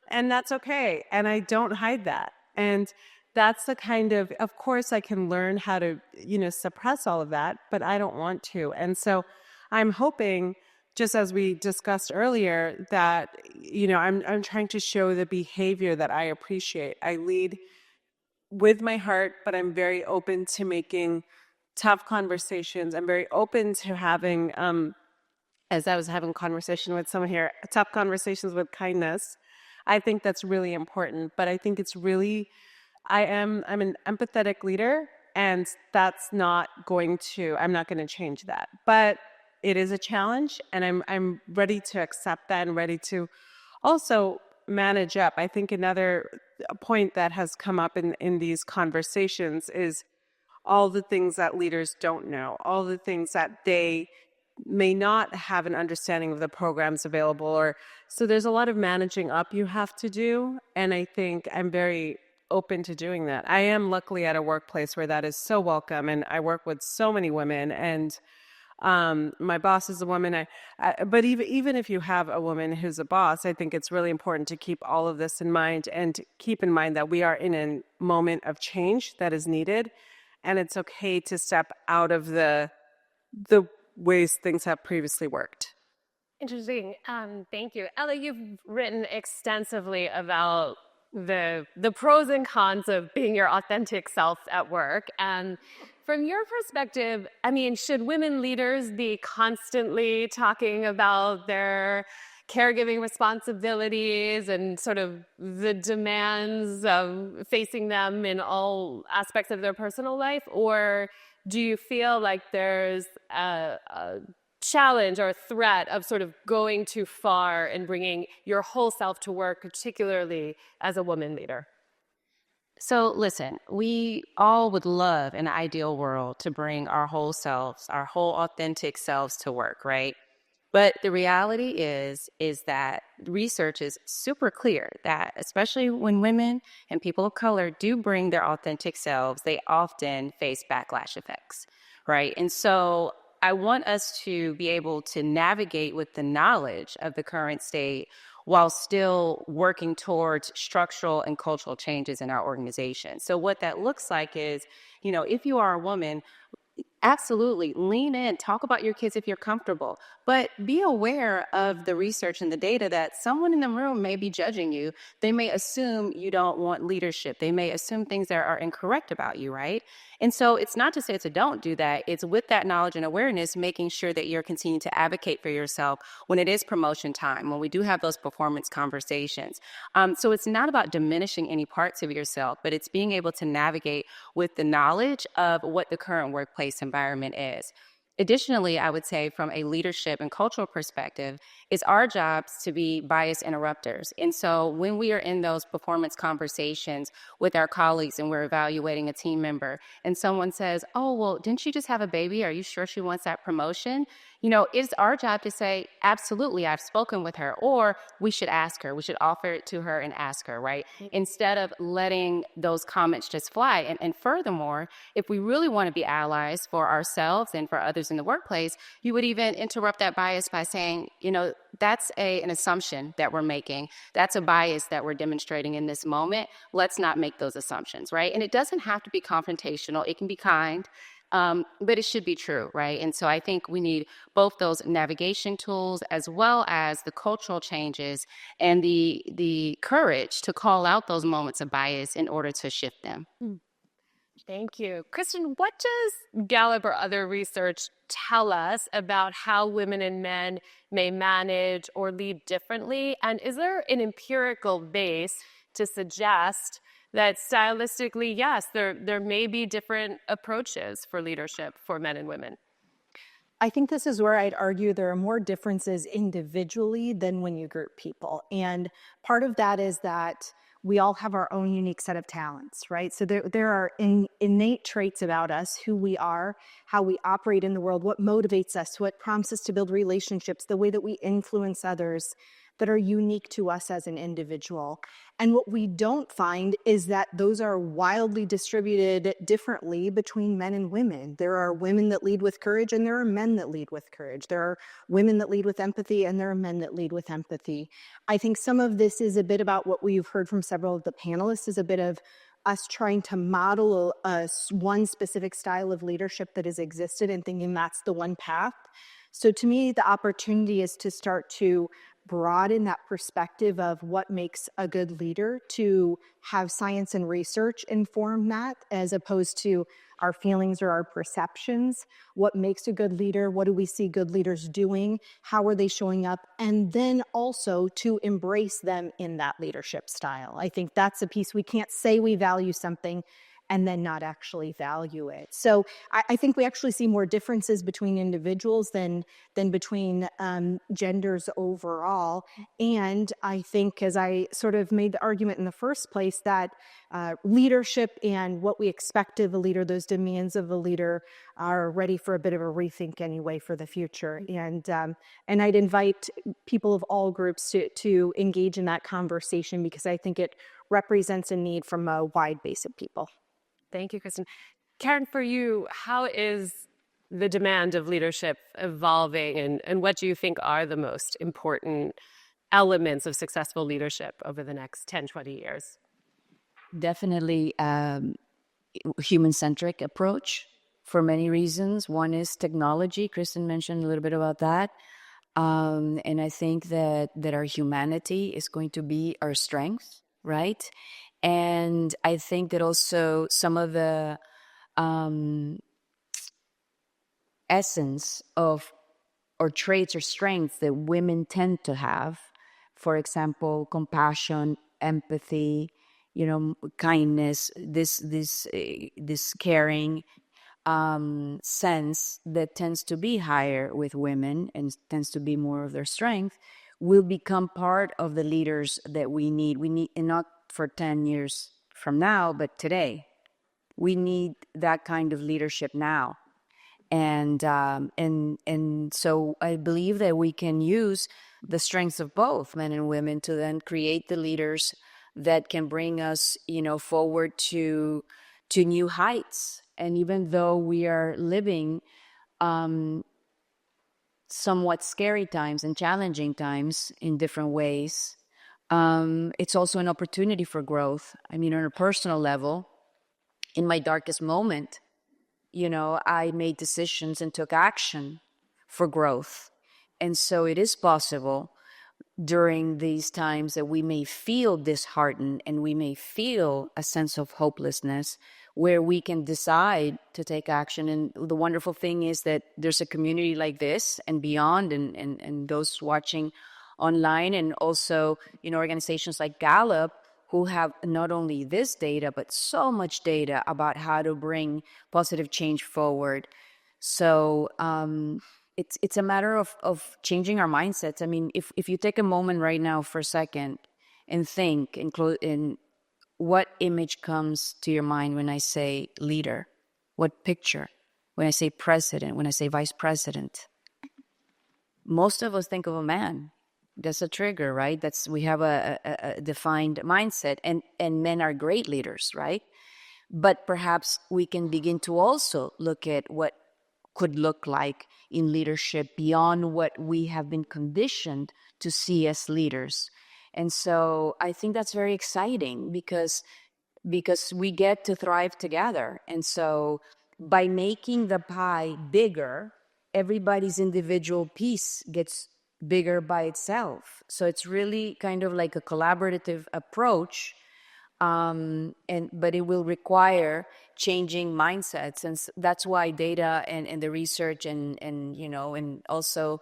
and that's okay. And I don't hide that. And that's the kind of course I can learn how to, suppress all of that, but I don't want to. And so I'm hoping, just as we discussed earlier, that, I'm trying to show the behavior that I appreciate. I lead with my heart, but I'm very open to making tough conversations. I'm very open to having, as I was having a conversation with someone here, tough conversations with kindness. I think that's really important, but I think it's really, I'm an empathetic leader, and I'm not going to change that. But it is a challenge, and I'm ready to accept that and ready to also manage up. I think another point that has come up in these conversations is all the things that leaders don't know, all the things that they may not have an understanding of the programs available, or so there's a lot of managing up you have to do, and I think I'm very open to doing that. I am luckily at a workplace where that is so welcome, and I work with so many women, and my boss is a woman. But even if you have a woman who's a boss, I think it's really important to keep all of this in mind and keep in mind that we are in a moment of change that is needed, and it's okay to step out of the ways things have previously worked. Interesting. Thank you. Ella, you've written extensively about the pros and cons of being your authentic self at work. And from your perspective, I mean, should women leaders be constantly talking about their caregiving responsibilities and sort of the demands of facing them in all aspects of their personal life? Or do you feel like there's a challenge or threat of sort of going too far and bringing your whole self to work, particularly as a woman leader? So listen, we all would love an ideal world to bring our whole selves, our whole authentic selves to work, right? But the reality is that research is super clear that especially when women and people of color do bring their authentic selves, they often face backlash effects, right? And so I want us to be able to navigate with the knowledge of the current state while still working towards structural and cultural changes in our organization. So what that looks like is, if you are a woman, absolutely lean in, talk about your kids if you're comfortable, but be aware of the research and the data that someone in the room may be judging you. They may assume you don't want leadership. They may assume things that are incorrect about you, right? And so it's not to say it's a don't do that. It's with that knowledge and awareness, making sure that you're continuing to advocate for yourself when it is promotion time, when we do have those performance conversations. So it's not about diminishing any parts of yourself, but it's being able to navigate with the knowledge of what the current workplace environment is. Additionally, I would say from a leadership and cultural perspective, it's our jobs to be bias interrupters. And so when we are in those performance conversations with our colleagues and we're evaluating a team member and someone says, oh, well, didn't she just have a baby? Are you sure she wants that promotion? it's our job to say, absolutely, I've spoken with her, or we should ask her. We should offer it to her and ask her, right? Instead of letting those comments just fly. And furthermore, if we really want to be allies for ourselves and for others in the workplace, you would even interrupt that bias by saying, that's an assumption that we're making. That's a bias that we're demonstrating in this moment. Let's not make those assumptions, right? And it doesn't have to be confrontational. It can be kind. But it should be true, right? And so I think we need both those navigation tools as well as the cultural changes and the courage to call out those moments of bias in order to shift them. Thank you. Kristin, what does Gallup or other research tell us about how women and men may manage or lead differently? And is there an empirical base to suggest that stylistically, yes, there may be different approaches for leadership for men and women? I think this is where I'd argue there are more differences individually than when you group people. And part of that is that we all have our own unique set of talents, right? So there are innate traits about us, who we are, how we operate in the world, what motivates us, what prompts us to build relationships, the way that we influence others, that are unique to us as an individual. And what we don't find is that those are wildly distributed differently between men and women. There are women that lead with courage and there are men that lead with courage. There are women that lead with empathy and there are men that lead with empathy. I think some of this is a bit about what we've heard from several of the panelists, is a bit of us trying to model one specific style of leadership that has existed and thinking that's the one path. So to me, the opportunity is to start to broaden that perspective of what makes a good leader, to have science and research inform that, as opposed to our feelings or our perceptions. What makes a good leader? What do we see good leaders doing? How are they showing up? And then also to embrace them in that leadership style. I think that's a piece. We can't say we value something and then not actually value it. So I think we actually see more differences between individuals than between genders overall. And I think, as I sort of made the argument in the first place, that leadership and what we expect of a leader, those demands of a leader, are ready for a bit of a rethink anyway for the future. And I'd invite people of all groups to engage in that conversation, because I think it represents a need from a wide base of people. Thank you, Kristin. Karen, for you, how is the demand of leadership evolving, and what do you think are the most important elements of successful leadership over the next 10, 20 years? Definitely human-centric approach for many reasons. One is technology. Kristin mentioned a little bit about that. And I think that our humanity is going to be our strength, right? And I think that also some of the essence of, or traits or strengths that women tend to have, for example, compassion, empathy, kindness, this caring sense that tends to be higher with women and tends to be more of their strength, will become part of the leaders that we need. And not for 10 years from now, but today. We need that kind of leadership now. And so I believe that we can use the strengths of both men and women to then create the leaders that can bring us, forward to new heights. And even though we are living somewhat scary times and challenging times in different ways, it's also an opportunity for growth. I mean, on a personal level, in my darkest moment, I made decisions and took action for growth. And so it is possible during these times that we may feel disheartened and we may feel a sense of hopelessness, where we can decide to take action. And the wonderful thing is that there's a community like this and beyond, and those watching online, and also organizations like Gallup, who have not only this data but so much data about how to bring positive change forward. So it's a matter of changing our mindsets. I mean, if you take a moment right now for a second and think, in what image comes to your mind when I say leader? What picture? When I say president, when I say vice president? most of us think of a man. That's a trigger, right? We have a defined mindset, and men are great leaders, right? But perhaps we can begin to also look at what could look like in leadership beyond what we have been conditioned to see as leaders. And so I think that's very exciting because we get to thrive together. And so by making the pie bigger, everybody's individual piece gets bigger by itself. So it's really kind of like a collaborative approach, but it will require changing mindsets, and that's why data and the research and also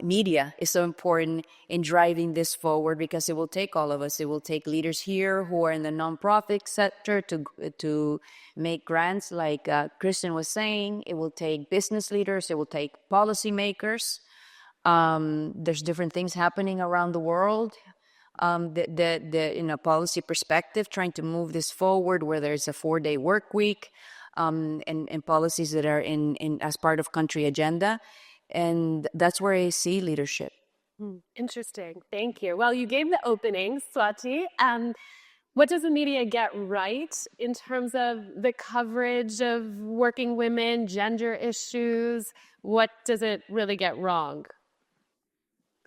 media is so important in driving this forward, because it will take all of us. It will take leaders here who are in the nonprofit sector to make grants, like Kristin was saying. It will take business leaders. It will take policymakers. There's different things happening around the world. In a policy perspective, trying to move this forward, where there's a 4-day work week, and policies that are in as part of country agenda. And that's where I see leadership. Interesting. Thank you. Well, you gave the opening, Swati. What does the media get right in terms of the coverage of working women, gender issues? What does it really get wrong?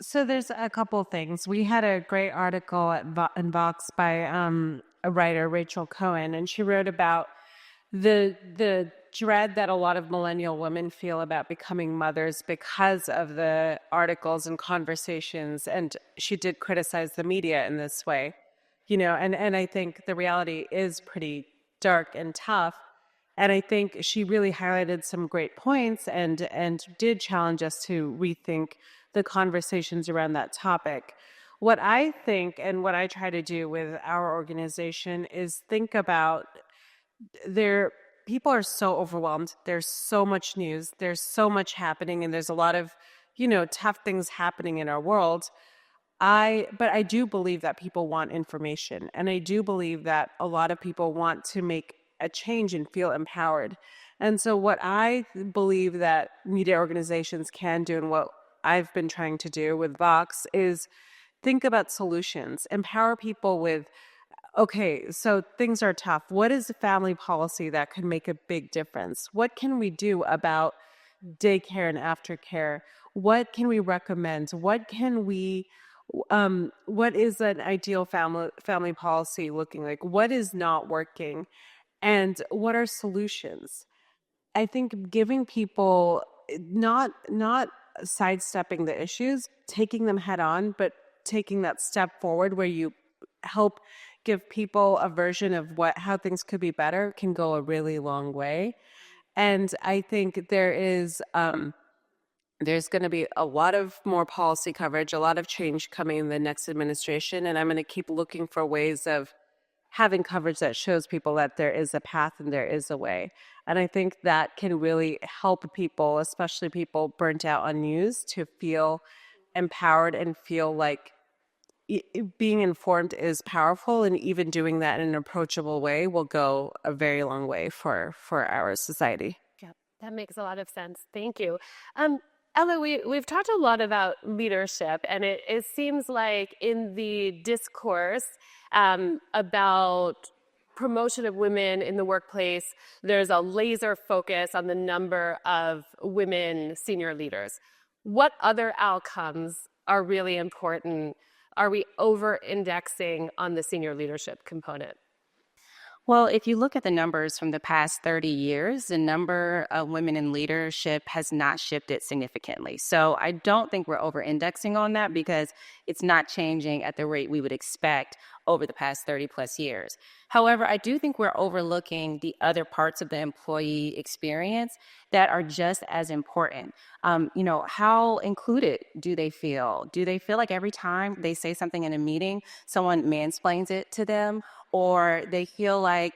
So there's a couple things. We had a great article in Vox by a writer, Rachel Cohen, and she wrote about the dread that a lot of millennial women feel about becoming mothers because of the articles and conversations. And she did criticize the media in this way, and I think the reality is pretty dark and tough. And I think she really highlighted some great points and did challenge us to rethink the conversations around that topic. What I think and what I try to do with our organization is think about people are so overwhelmed. There's so much news. There's so much happening, and there's a lot of, tough things happening in our world. But I do believe that people want information, and I do believe that a lot of people want to make a change and feel empowered. And so what I believe that media organizations can do, and what I've been trying to do with Vox, is think about solutions, empower people with, okay, so things are tough. What is a family policy that could make a big difference? What can we do about daycare and aftercare? What can we recommend? What is an ideal family policy looking like? What is not working? And what are solutions? I think giving people not sidestepping the issues, taking them head on, but taking that step forward where you help give people a version of how things could be better can go a really long way. And I think there's going to be a lot of more policy coverage, a lot of change coming in the next administration, and I'm going to keep looking for ways of having coverage that shows people that there is a path and there is a way. And I think that can really help people, especially people burnt out on news, to feel empowered and feel like being informed is powerful. And even doing that in an approachable way will go a very long way for our society. Yeah, that makes a lot of sense. Thank you. Ella, we've talked a lot about leadership, and it seems like in the discourse about promotion of women in the workplace, there's a laser focus on the number of women senior leaders. What other outcomes are really important? Are we over-indexing on the senior leadership component? Well, if you look at the numbers from the past 30 years, the number of women in leadership has not shifted significantly. So I don't think we're over-indexing on that, because it's not changing at the rate we would expect over the past 30 plus years. However, I do think we're overlooking the other parts of the employee experience that are just as important. How included do they feel? Do they feel like every time they say something in a meeting, someone mansplains it to them? Or they feel like,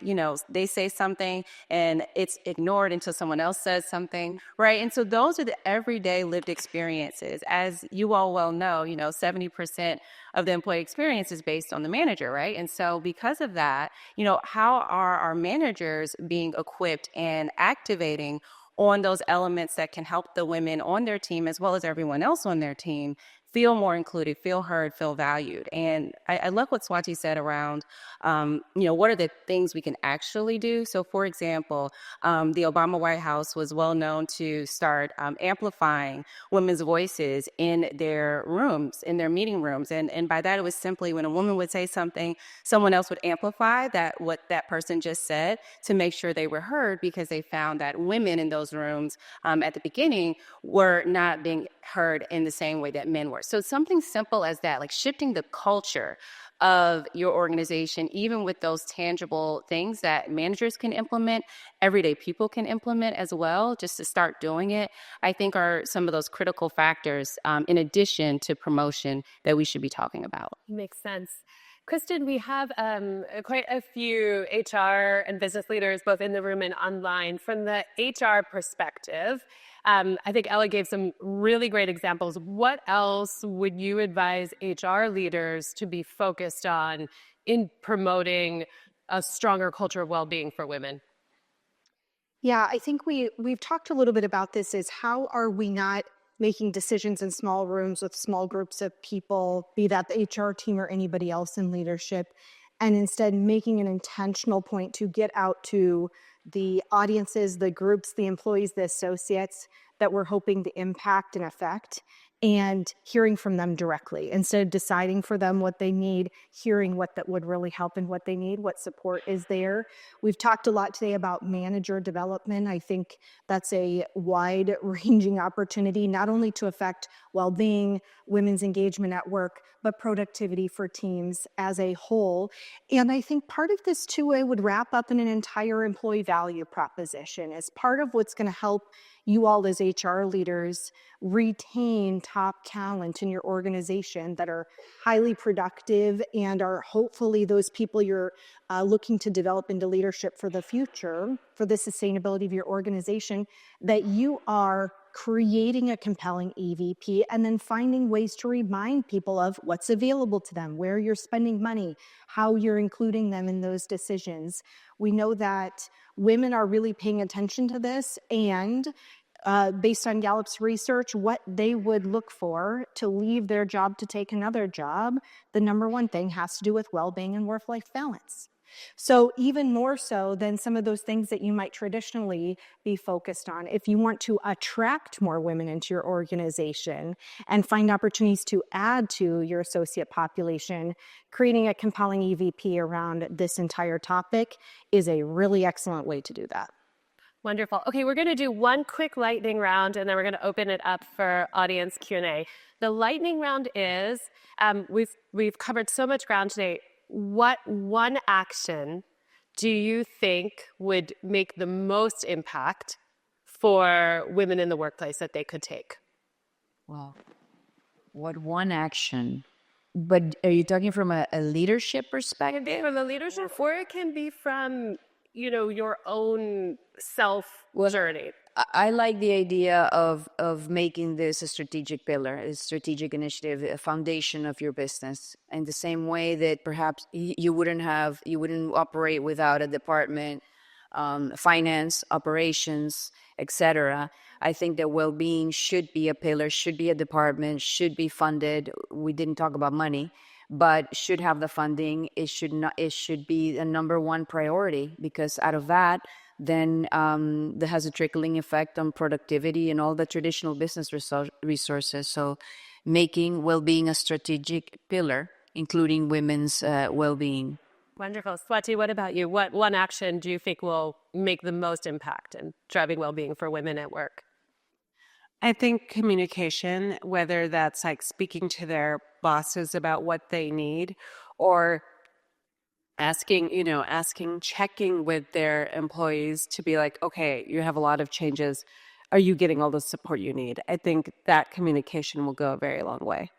they say something and it's ignored until someone else says something, right? And so those are the everyday lived experiences. As you all well know, 70% of the employee experience is based on the manager, right? And so because of that, how are our managers being equipped and activating on those elements that can help the women on their team, as well as everyone else on their team, feel more included, feel heard, feel valued. And I love what Swati said around, what are the things we can actually do? So, for example, the Obama White House was well known to start amplifying women's voices in their rooms, in their meeting rooms. And by that, it was simply when a woman would say something, someone else would amplify what that person just said to make sure they were heard, because they found that women in those rooms at the beginning were not being heard in the same way that men were. So something simple as that, like shifting the culture of your organization, even with those tangible things that managers can implement, everyday people can implement as well, just to start doing it, I think are some of those critical factors in addition to promotion that we should be talking about. Makes sense. Kristin, we have quite a few HR and business leaders both in the room and online. From the HR perspective, I think Ella gave some really great examples. What else would you advise HR leaders to be focused on in promoting a stronger culture of well-being for women? Yeah, I think we've talked a little bit about this, is how are we not making decisions in small rooms with small groups of people, be that the HR team or anybody else in leadership, and instead making an intentional point to get out to the audiences, the groups, the employees, the associates that we're hoping to impact and affect, and hearing from them directly instead of deciding for them what they need, hearing what that would really help and what they need, what support is there. We've talked a lot today about manager development. I think that's a wide-ranging opportunity, not only to affect well-being, women's engagement at work, but productivity for teams as a whole. And I think part of this too, I would wrap up in an entire employee value proposition as part of what's going to help you all as HR leaders retain top talent in your organization that are highly productive and are hopefully those people you're looking to develop into leadership for the future, for the sustainability of your organization, that you are creating a compelling EVP and then finding ways to remind people of what's available to them, where you're spending money, how you're including them in those decisions. We know that women are really paying attention to this, and based on Gallup's research, what they would look for to leave their job to take another job, the number one thing has to do with well-being and work-life balance. So even more so than some of those things that you might traditionally be focused on, if you want to attract more women into your organization and find opportunities to add to your associate population, creating a compelling EVP around this entire topic is a really excellent way to do that. Wonderful. Okay, we're going to do one quick lightning round, and then we're going to open it up for audience Q&A. The lightning round is, we've covered so much ground today. What one action do you think would make the most impact for women in the workplace that they could take? Well, what one action? But are you talking from a leadership perspective? From the leadership, or it can be from, your own self journey. I like the idea of making this a strategic pillar, a strategic initiative, a foundation of your business. In the same way that perhaps you wouldn't operate without a department, finance, operations, etc. I think that well-being should be a pillar, should be a department, should be funded. We didn't talk about money, but should have the funding. It should be the number one priority, because out of that, then that has a trickling effect on productivity and all the traditional business resources. So making well-being a strategic pillar, including women's well-being. Wonderful. Swati, what about you? What one action do you think will make the most impact in driving well-being for women at work? I think communication, whether that's like speaking to their bosses about what they need, or checking with their employees to be like, okay, you have a lot of changes. Are you getting all the support you need? I think that communication will go a very long way.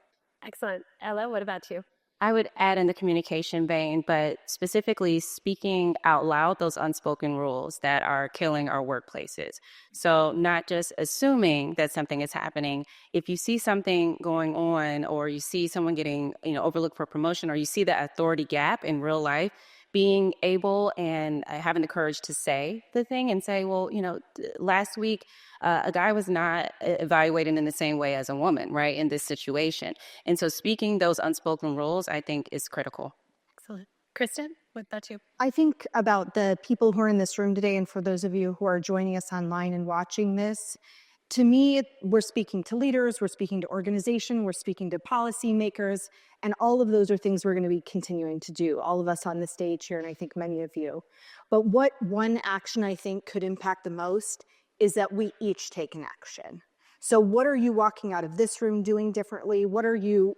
Excellent. Ella, what about you? I would add in the communication vein, but specifically speaking out loud those unspoken rules that are killing our workplaces. So not just assuming that something is happening. If you see something going on, or you see someone getting overlooked for promotion, or you see the authority gap in real life, being able and having the courage to say the thing and say, well, last week, a guy was not evaluated in the same way as a woman, right, in this situation. And so speaking those unspoken rules, I think, is critical. Excellent. Kristin, what about you? I think about the people who are in this room today, and for those of you who are joining us online and watching this, to me, we're speaking to leaders, we're speaking to organizations, we're speaking to policymakers, and all of those are things we're going to be continuing to do, all of us on the stage here, and I think many of you. But what one action I think could impact the most is that we each take an action. So what are you walking out of this room doing differently? What are you,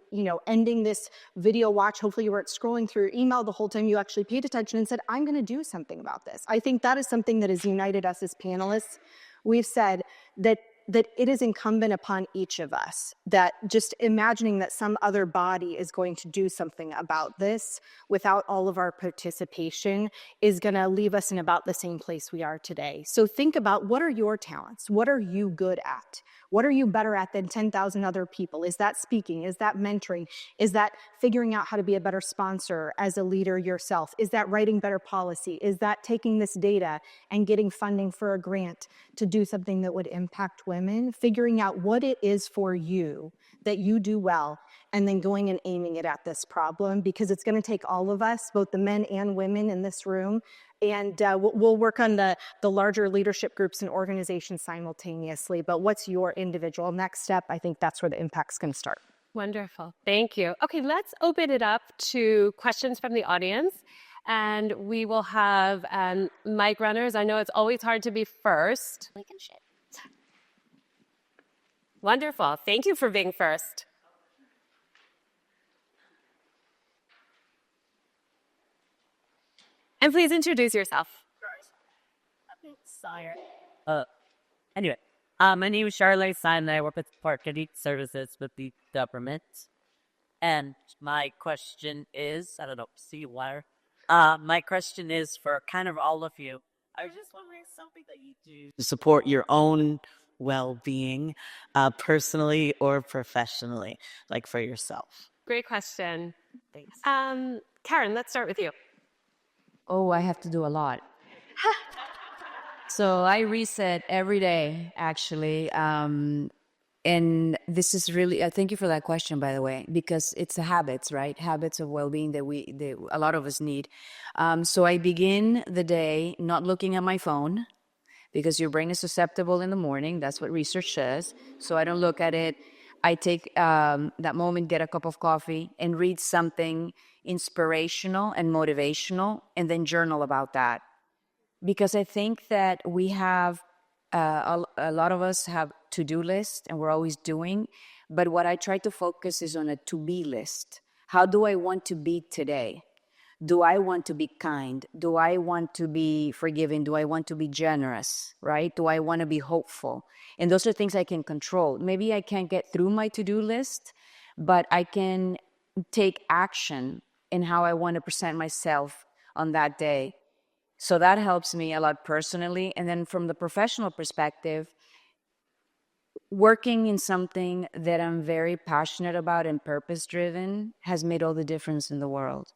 ending this video watch? Hopefully you weren't scrolling through your email the whole time. You actually paid attention and said, I'm going to do something about this. I think that is something that has united us as panelists. We've said that it is incumbent upon each of us, that just imagining that some other body is going to do something about this without all of our participation is going to leave us in about the same place we are today. So think about, what are your talents? What are you good at? What are you better at than 10,000 other people? Is that speaking? Is that mentoring? Is that figuring out how to be a better sponsor as a leader yourself? Is that writing better policy? Is that taking this data and getting funding for a grant to do something that would impact women? Figuring out what it is for you that you do well, and then going and aiming it at this problem, because it's going to take all of us, both the men and women in this room. And we'll work on the larger leadership groups and organizations simultaneously. But what's your individual next step? I think that's where the impact's going to start. Wonderful. Thank you. Okay, let's open it up to questions from the audience. And we will have mic runners. I know it's always hard to be first. Wonderful. Thank you for being first. And please introduce yourself. Anyway, my name is Charlotte Simon. I work with Parking Services with the government. And my question is, my question is for kind of all of you. I was just wondering something that you do to support your own well-being, personally or professionally, like for yourself. Great question. Thanks. Karen, let's start with you. Oh, I have to do a lot. So I reset every day, actually. And this is really, thank you for that question, by the way, because it's the habits, right? Habits of well-being that a lot of us need. So I begin the day not looking at my phone, because your brain is susceptible in the morning. That's what research says. So I don't look at it. I take that moment, get a cup of coffee, and read something inspirational and motivational, and then journal about that. Because I think that we have, a lot of us have to-do lists, and we're always doing. But what I try to focus is on a to-be list. How do I want to be today? Do I want to be kind? Do I want to be forgiving? Do I want to be generous, right? Do I want to be hopeful? And those are things I can control. Maybe I can't get through my to-do list, but I can take action in how I want to present myself on that day. So that helps me a lot personally. And then from the professional perspective, working in something that I'm very passionate about and purpose-driven has made all the difference in the world.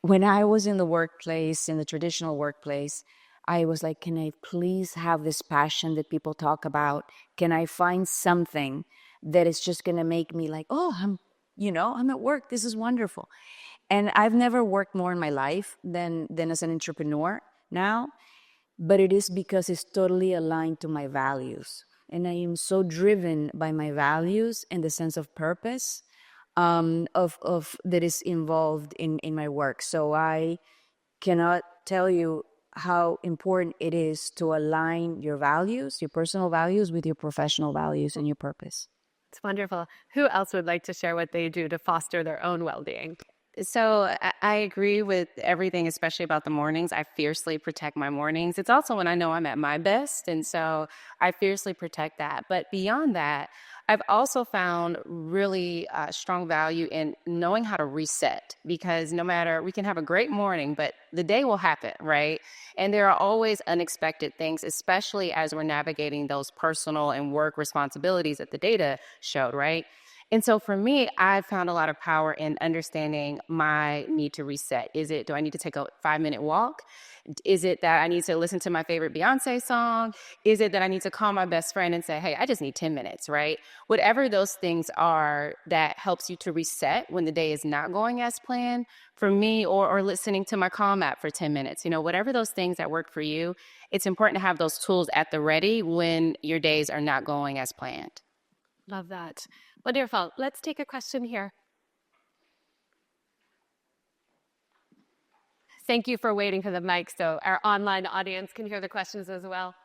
When I was in the workplace, in the traditional workplace, I was like, can I please have this passion that people talk about? Can I find something that is just going to make me like, oh, I'm at work. This is wonderful. And I've never worked more in my life than as an entrepreneur now, but it is because it's totally aligned to my values. And I am so driven by my values and the sense of purpose of that is involved in my work. So I cannot tell you how important it is to align your values, your personal values, with your professional values and your purpose. It's wonderful. Who else would like to share what they do to foster their own well-being? So I agree with everything, especially about the mornings. I fiercely protect my mornings. It's also when I know I'm at my best. And so I fiercely protect that. But beyond that, I've also found really strong value in knowing how to reset, because no matter, we can have a great morning, but the day will happen, right? And there are always unexpected things, especially as we're navigating those personal and work responsibilities that the data showed, right? And so for me, I found a lot of power in understanding my need to reset. Do I need to take a 5-minute walk? Is it that I need to listen to my favorite Beyonce song? Is it that I need to call my best friend and say, hey, I just need 10 minutes, right? Whatever those things are that helps you to reset when the day is not going as planned, for me, or listening to my Calm app for 10 minutes, whatever those things that work for you, it's important to have those tools at the ready when your days are not going as planned. Love that. Wonderful. Let's take a question here. Thank you for waiting for the mic so our online audience can hear the questions as well.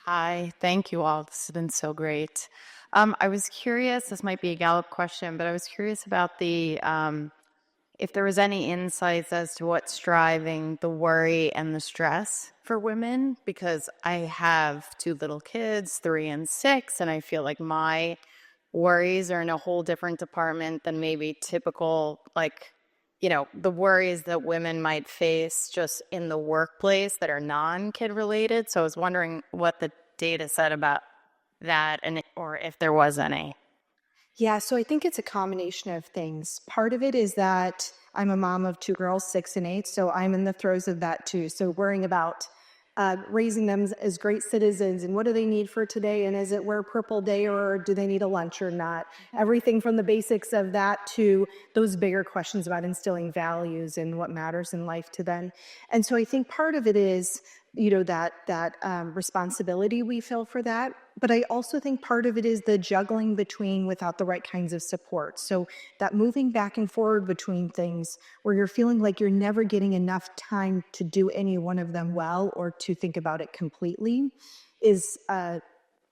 Hi, thank you all. This has been so great. I was curious, this might be a Gallup question, but I was curious about if there was any insights as to what's driving the worry and the stress for women, because I have 2 little kids, 3 and 6, and I feel like my worries are in a whole different department than maybe typical, the worries that women might face just in the workplace that are non-kid related. So I was wondering what the data said about that, or if there was any. Yeah, so I think it's a combination of things. Part of it is that I'm a mom of 2 girls, 6 and 8, so I'm in the throes of that too. So worrying about raising them as great citizens, and what do they need for today, and is it wear purple day, or do they need a lunch or not? Everything from the basics of that to those bigger questions about instilling values and what matters in life to them. And so I think part of it is, that responsibility we feel for that. But I also think part of it is the juggling between without the right kinds of support. So that moving back and forward between things where you're feeling like you're never getting enough time to do any one of them well or to think about it completely is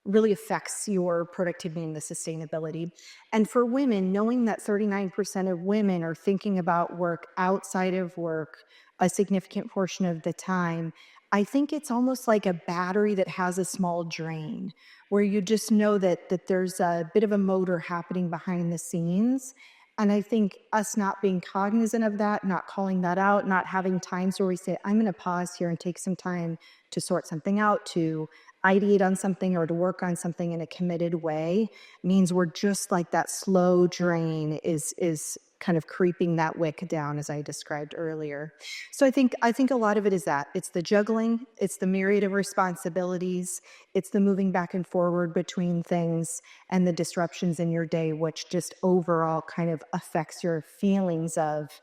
really affects your productivity and the sustainability. And for women, knowing that 39% of women are thinking about work outside of work a significant portion of the time, I think it's almost like a battery that has a small drain, where you just know that there's a bit of a motor happening behind the scenes. And I think us not being cognizant of that, not calling that out, not having times where we say, I'm going to pause here and take some time to sort something out, to ideate on something, or to work on something in a committed way, means we're just like that slow drain is kind of creeping that wick down, as I described earlier. So I think a lot of it is that. It's the juggling, it's the myriad of responsibilities, it's the moving back and forward between things, and the disruptions in your day, which just overall kind of affects your feelings of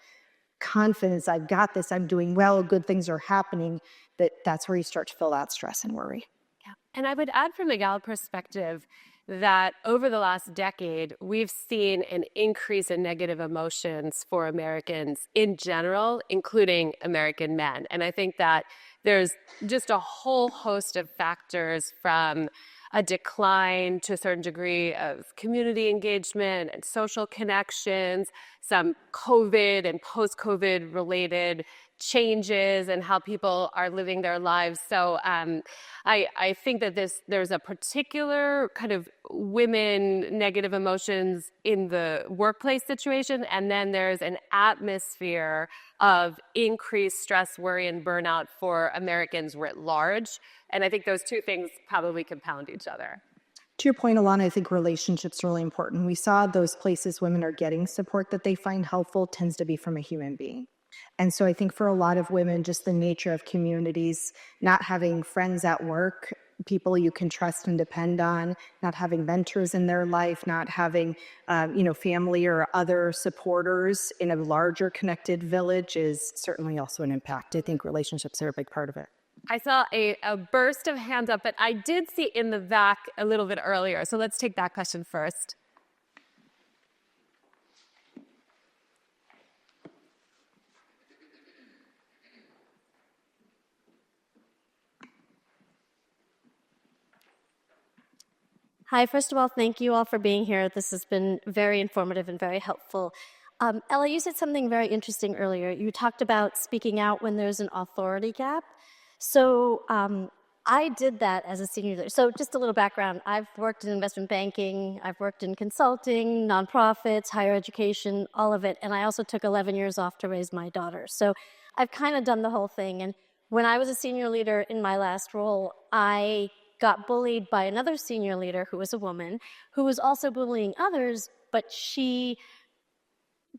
confidence. I've got this, I'm doing well, good things are happening. That's where you start to feel that stress and worry. Yeah. And I would add from the Gallup perspective that over the last decade, we've seen an increase in negative emotions for Americans in general, including American men. And I think that there's just a whole host of factors, from a decline to a certain degree of community engagement and social connections, some COVID and post-COVID related changes and how people are living their lives. So I think that there's a particular kind of women negative emotions in the workplace situation, and then there's an atmosphere of increased stress, worry, and burnout for Americans writ large. And I think those two things probably compound each other. To your point, Ilana, I think relationships are really important. We saw those places women are getting support that they find helpful tends to be from a human being. And so I think for a lot of women, just the nature of communities, not having friends at work, people you can trust and depend on, not having mentors in their life, not having, family or other supporters in a larger connected village is certainly also an impact. I think relationships are a big part of it. I saw a burst of hands up, but I did see in the back a little bit earlier. So let's take that question first. Hi, first of all, thank you all for being here. This has been very informative and very helpful. Ella, you said something very interesting earlier. You talked about speaking out when there's an authority gap. So I did that as a senior leader. So just a little background. I've worked in investment banking. I've worked in consulting, nonprofits, higher education, all of it. And I also took 11 years off to raise my daughter. So I've kind of done the whole thing. And when I was a senior leader in my last role, I got bullied by another senior leader who was a woman, who was also bullying others, but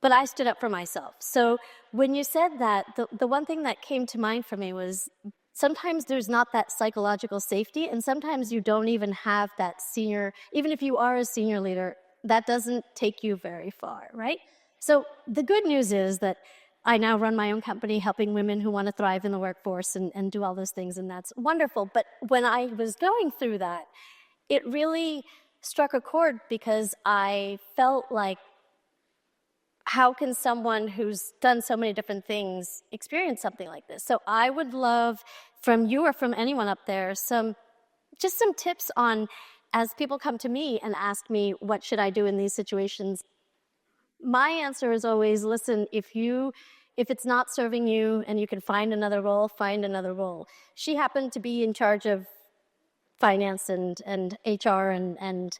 I stood up for myself. So when you said that, the one thing that came to mind for me was sometimes there's not that psychological safety, and sometimes you don't even have that senior, even if you are a senior leader, that doesn't take you very far, right? So the good news is that I now run my own company helping women who want to thrive in the workforce and do all those things, and that's wonderful. But when I was going through that, it really struck a chord because I felt like, how can someone who's done so many different things experience something like this? So I would love from you or from anyone up there some tips on, as people come to me and ask me, what should I do in these situations? My answer is always, listen, if it's not serving you and you can find another role, find another role. She happened to be in charge of finance and HR and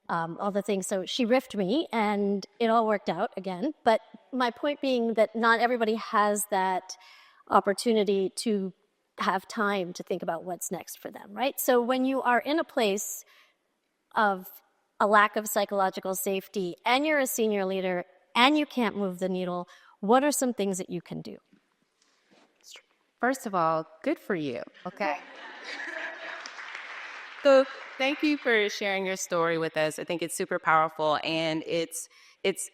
all the things. So she riffed me and it all worked out again. But my point being that not everybody has that opportunity to have time to think about what's next for them, right? So when you are in a place of a lack of psychological safety and you're a senior leader and you can't move the needle, what are some things that you can do? First of all, good for you, okay? So thank you for sharing your story with us. I think it's super powerful and it's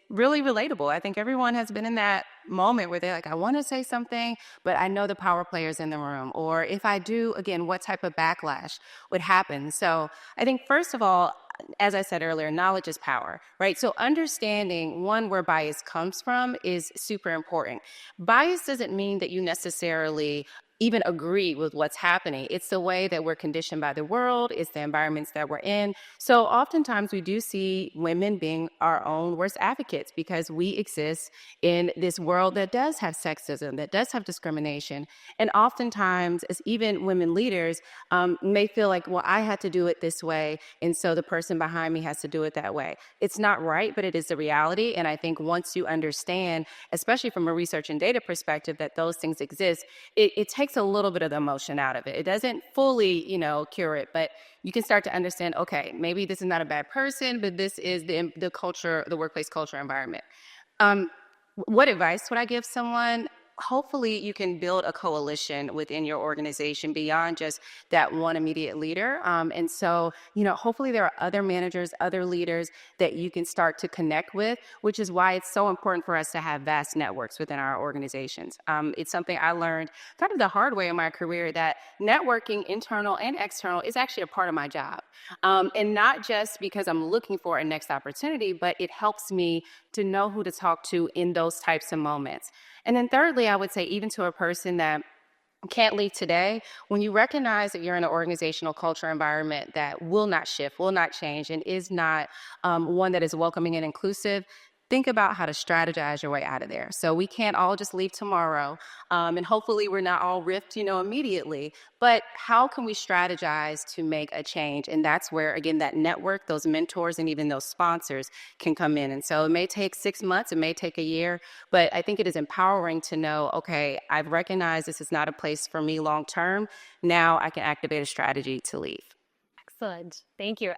really relatable. I think everyone has been in that moment where they're like, I want to say something, but I know the power players in the room. Or if I do, again, what type of backlash would happen? So I think first of all, as I said earlier, knowledge is power, right? So understanding, one, where bias comes from is super important. Bias doesn't mean that you necessarily even agree with what's happening. It's the way that we're conditioned by the world. It's the environments that we're in. So oftentimes we do see women being our own worst advocates because we exist in this world that does have sexism, that does have discrimination. And oftentimes, as even women leaders, may feel like, well, I had to do it this way, and so the person behind me has to do it that way. It's not right, but it is the reality. And I think once you understand, especially from a research and data perspective, that those things exist, it takes a little bit of the emotion out of it. It doesn't fully, cure it, but you can start to understand, okay, maybe this is not a bad person, but this is the culture, the workplace culture environment. What advice would I give someone? Hopefully you can build a coalition within your organization beyond just that one immediate leader. And so, hopefully there are other managers, other leaders that you can start to connect with, which is why it's so important for us to have vast networks within our organizations. It's something I learned kind of the hard way in my career, that networking, internal and external, is actually a part of my job. And not just because I'm looking for a next opportunity, but it helps me to know who to talk to in those types of moments. And then thirdly, I would say, even to a person that can't leave today, when you recognize that you're in an organizational culture environment that will not shift, will not change, and is not one that is welcoming and inclusive, think about how to strategize your way out of there. So we can't all just leave tomorrow, and hopefully we're not all ripped, immediately, but how can we strategize to make a change? And that's where, again, that network, those mentors, and even those sponsors can come in. And so it may take 6 months, it may take a year, but I think it is empowering to know, okay, I've recognized this is not a place for me long term. Now I can activate a strategy to leave. Excellent. Thank you.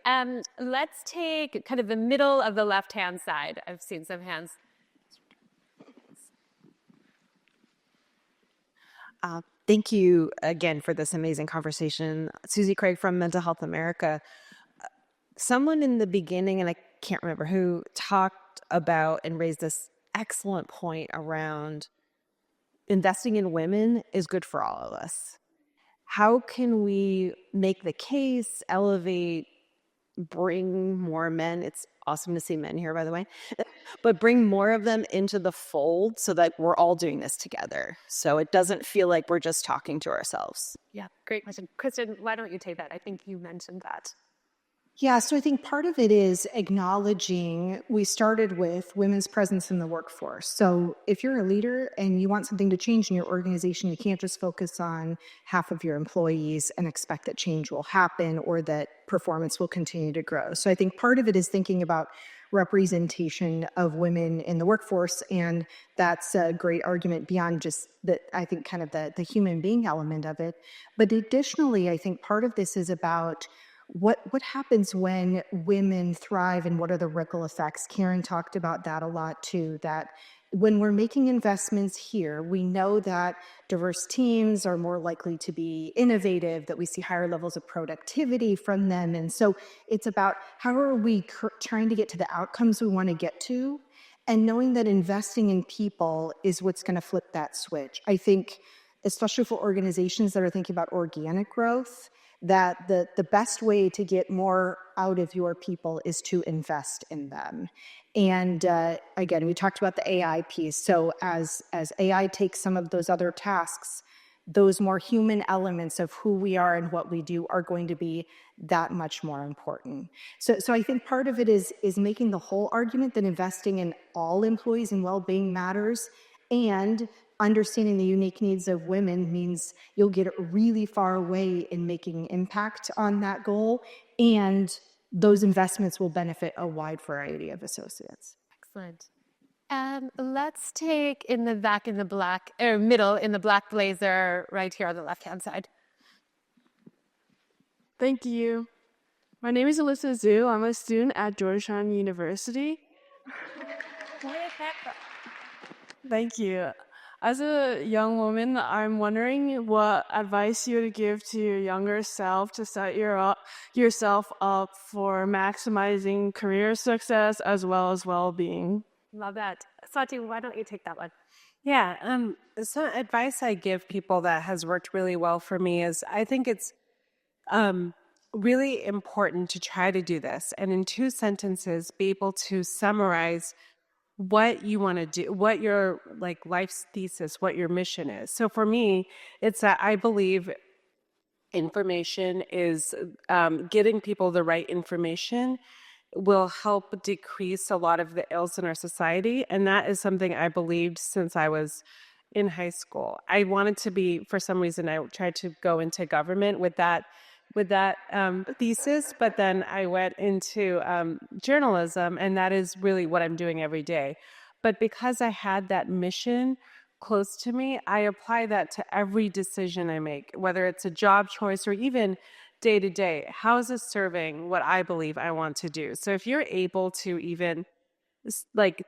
Let's take kind of the middle of the left-hand side. I've seen some hands. Thank you again for this amazing conversation. Susie Craig from Mental Health America. Someone in the beginning, and I can't remember who, talked about and raised this excellent point around investing in women is good for all of us. How can we make the case, elevate, bring more men? It's awesome to see men here, by the way, but bring more of them into the fold so that we're all doing this together. So it doesn't feel like we're just talking to ourselves. Yeah, great question. Kristin, why don't you take that? I think you mentioned that. Yeah, so I think part of it is acknowledging, we started with women's presence in the workforce. So if you're a leader and you want something to change in your organization, you can't just focus on half of your employees and expect that change will happen or that performance will continue to grow. So I think part of it is thinking about representation of women in the workforce. And that's a great argument beyond just that, I think, kind of the human being element of it. But additionally, I think part of this is about what happens when women thrive and what are the ripple effects. Karen talked about that a lot too, that when we're making investments here, we know that diverse teams are more likely to be innovative, that we see higher levels of productivity from them. And so it's about how are we trying to get to the outcomes we want to get to, and knowing that investing in people is what's going to flip that switch. I think, especially for organizations that are thinking about organic growth, that the best way to get more out of your people is to invest in them. And again, we talked about the AI piece. So as AI takes some of those other tasks, those more human elements of who we are and what we do are going to be that much more important. So I think part of it is making the whole argument that investing in all employees and well-being matters, and understanding the unique needs of women means you'll get really far away in making impact on that goal, and those investments will benefit a wide variety of associates. Excellent. Let's take in the back in the black, or middle in the black blazer right here on the left-hand side. Thank you. My name is Alyssa Zhu. I'm a student at Georgetown University. Thank you. As a young woman, I'm wondering what advice you would give to your younger self to set yourself up for maximizing career success as well as well-being. Love that. Swati, why don't you take that one? Yeah, some advice I give people that has worked really well for me is I think it's really important to try to do this, and in 2 sentences, be able to summarize what you want to do, what your life's thesis, what your mission is. So for me, it's that I believe information is getting people the right information will help decrease a lot of the ills in our society. And that is something I believed since I was in high school. I wanted to be, for some reason, I tried to go into government with that thesis, but then I went into journalism, and that is really what I'm doing every day. But because I had that mission close to me, I apply that to every decision I make, whether it's a job choice or even day to day. How is this serving what I believe I want to do? So if you're able to even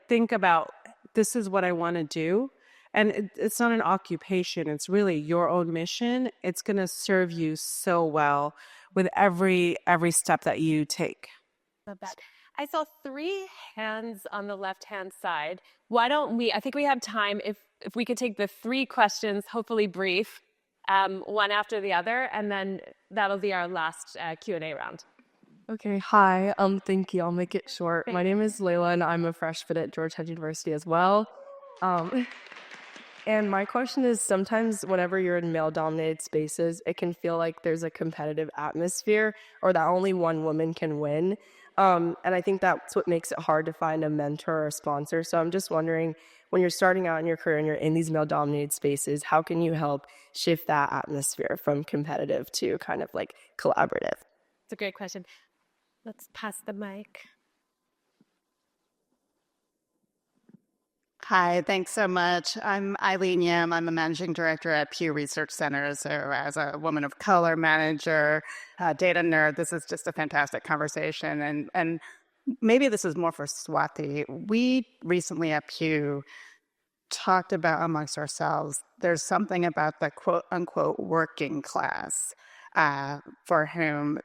think about, this is what I want to do, and it's not an occupation, it's really your own mission, it's going to serve you so well with every step that you take. Love that. I saw 3 hands on the left-hand side. Why don't we, I think we have time, if we could take the 3 questions, hopefully brief, one after the other, and then that'll be our last Q&A round. Okay, hi. Thank you. I'll make it short. My name is Layla, and I'm a freshman at Georgetown University as well. And my question is, sometimes whenever you're in male-dominated spaces, it can feel like there's a competitive atmosphere, or that only one woman can win. And I think that's what makes it hard to find a mentor or a sponsor. So I'm just wondering, when you're starting out in your career and you're in these male-dominated spaces, how can you help shift that atmosphere from competitive to kind of collaborative? It's a great question. Let's pass the mic. Hi, thanks so much. I'm Eileen Yim. I'm a managing director at Pew Research Center. So as a woman of color manager, data nerd, this is just a fantastic conversation. And maybe this is more for Swati. We recently at Pew talked about amongst ourselves, there's something about the quote unquote working class for whom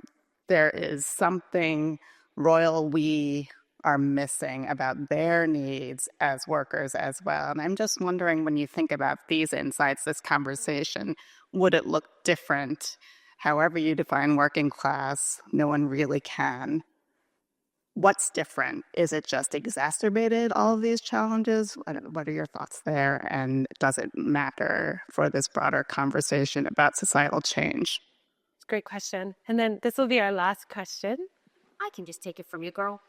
there is something royal we are missing about their needs as workers as well. And I'm just wondering, when you think about these insights, this conversation, would it look different? However you define working class, no one really can. What's different? Is it just exacerbated all of these challenges? What are your thoughts there? And does it matter for this broader conversation about societal change? It's a great question. And then this will be our last question. I can just take it from you, girl.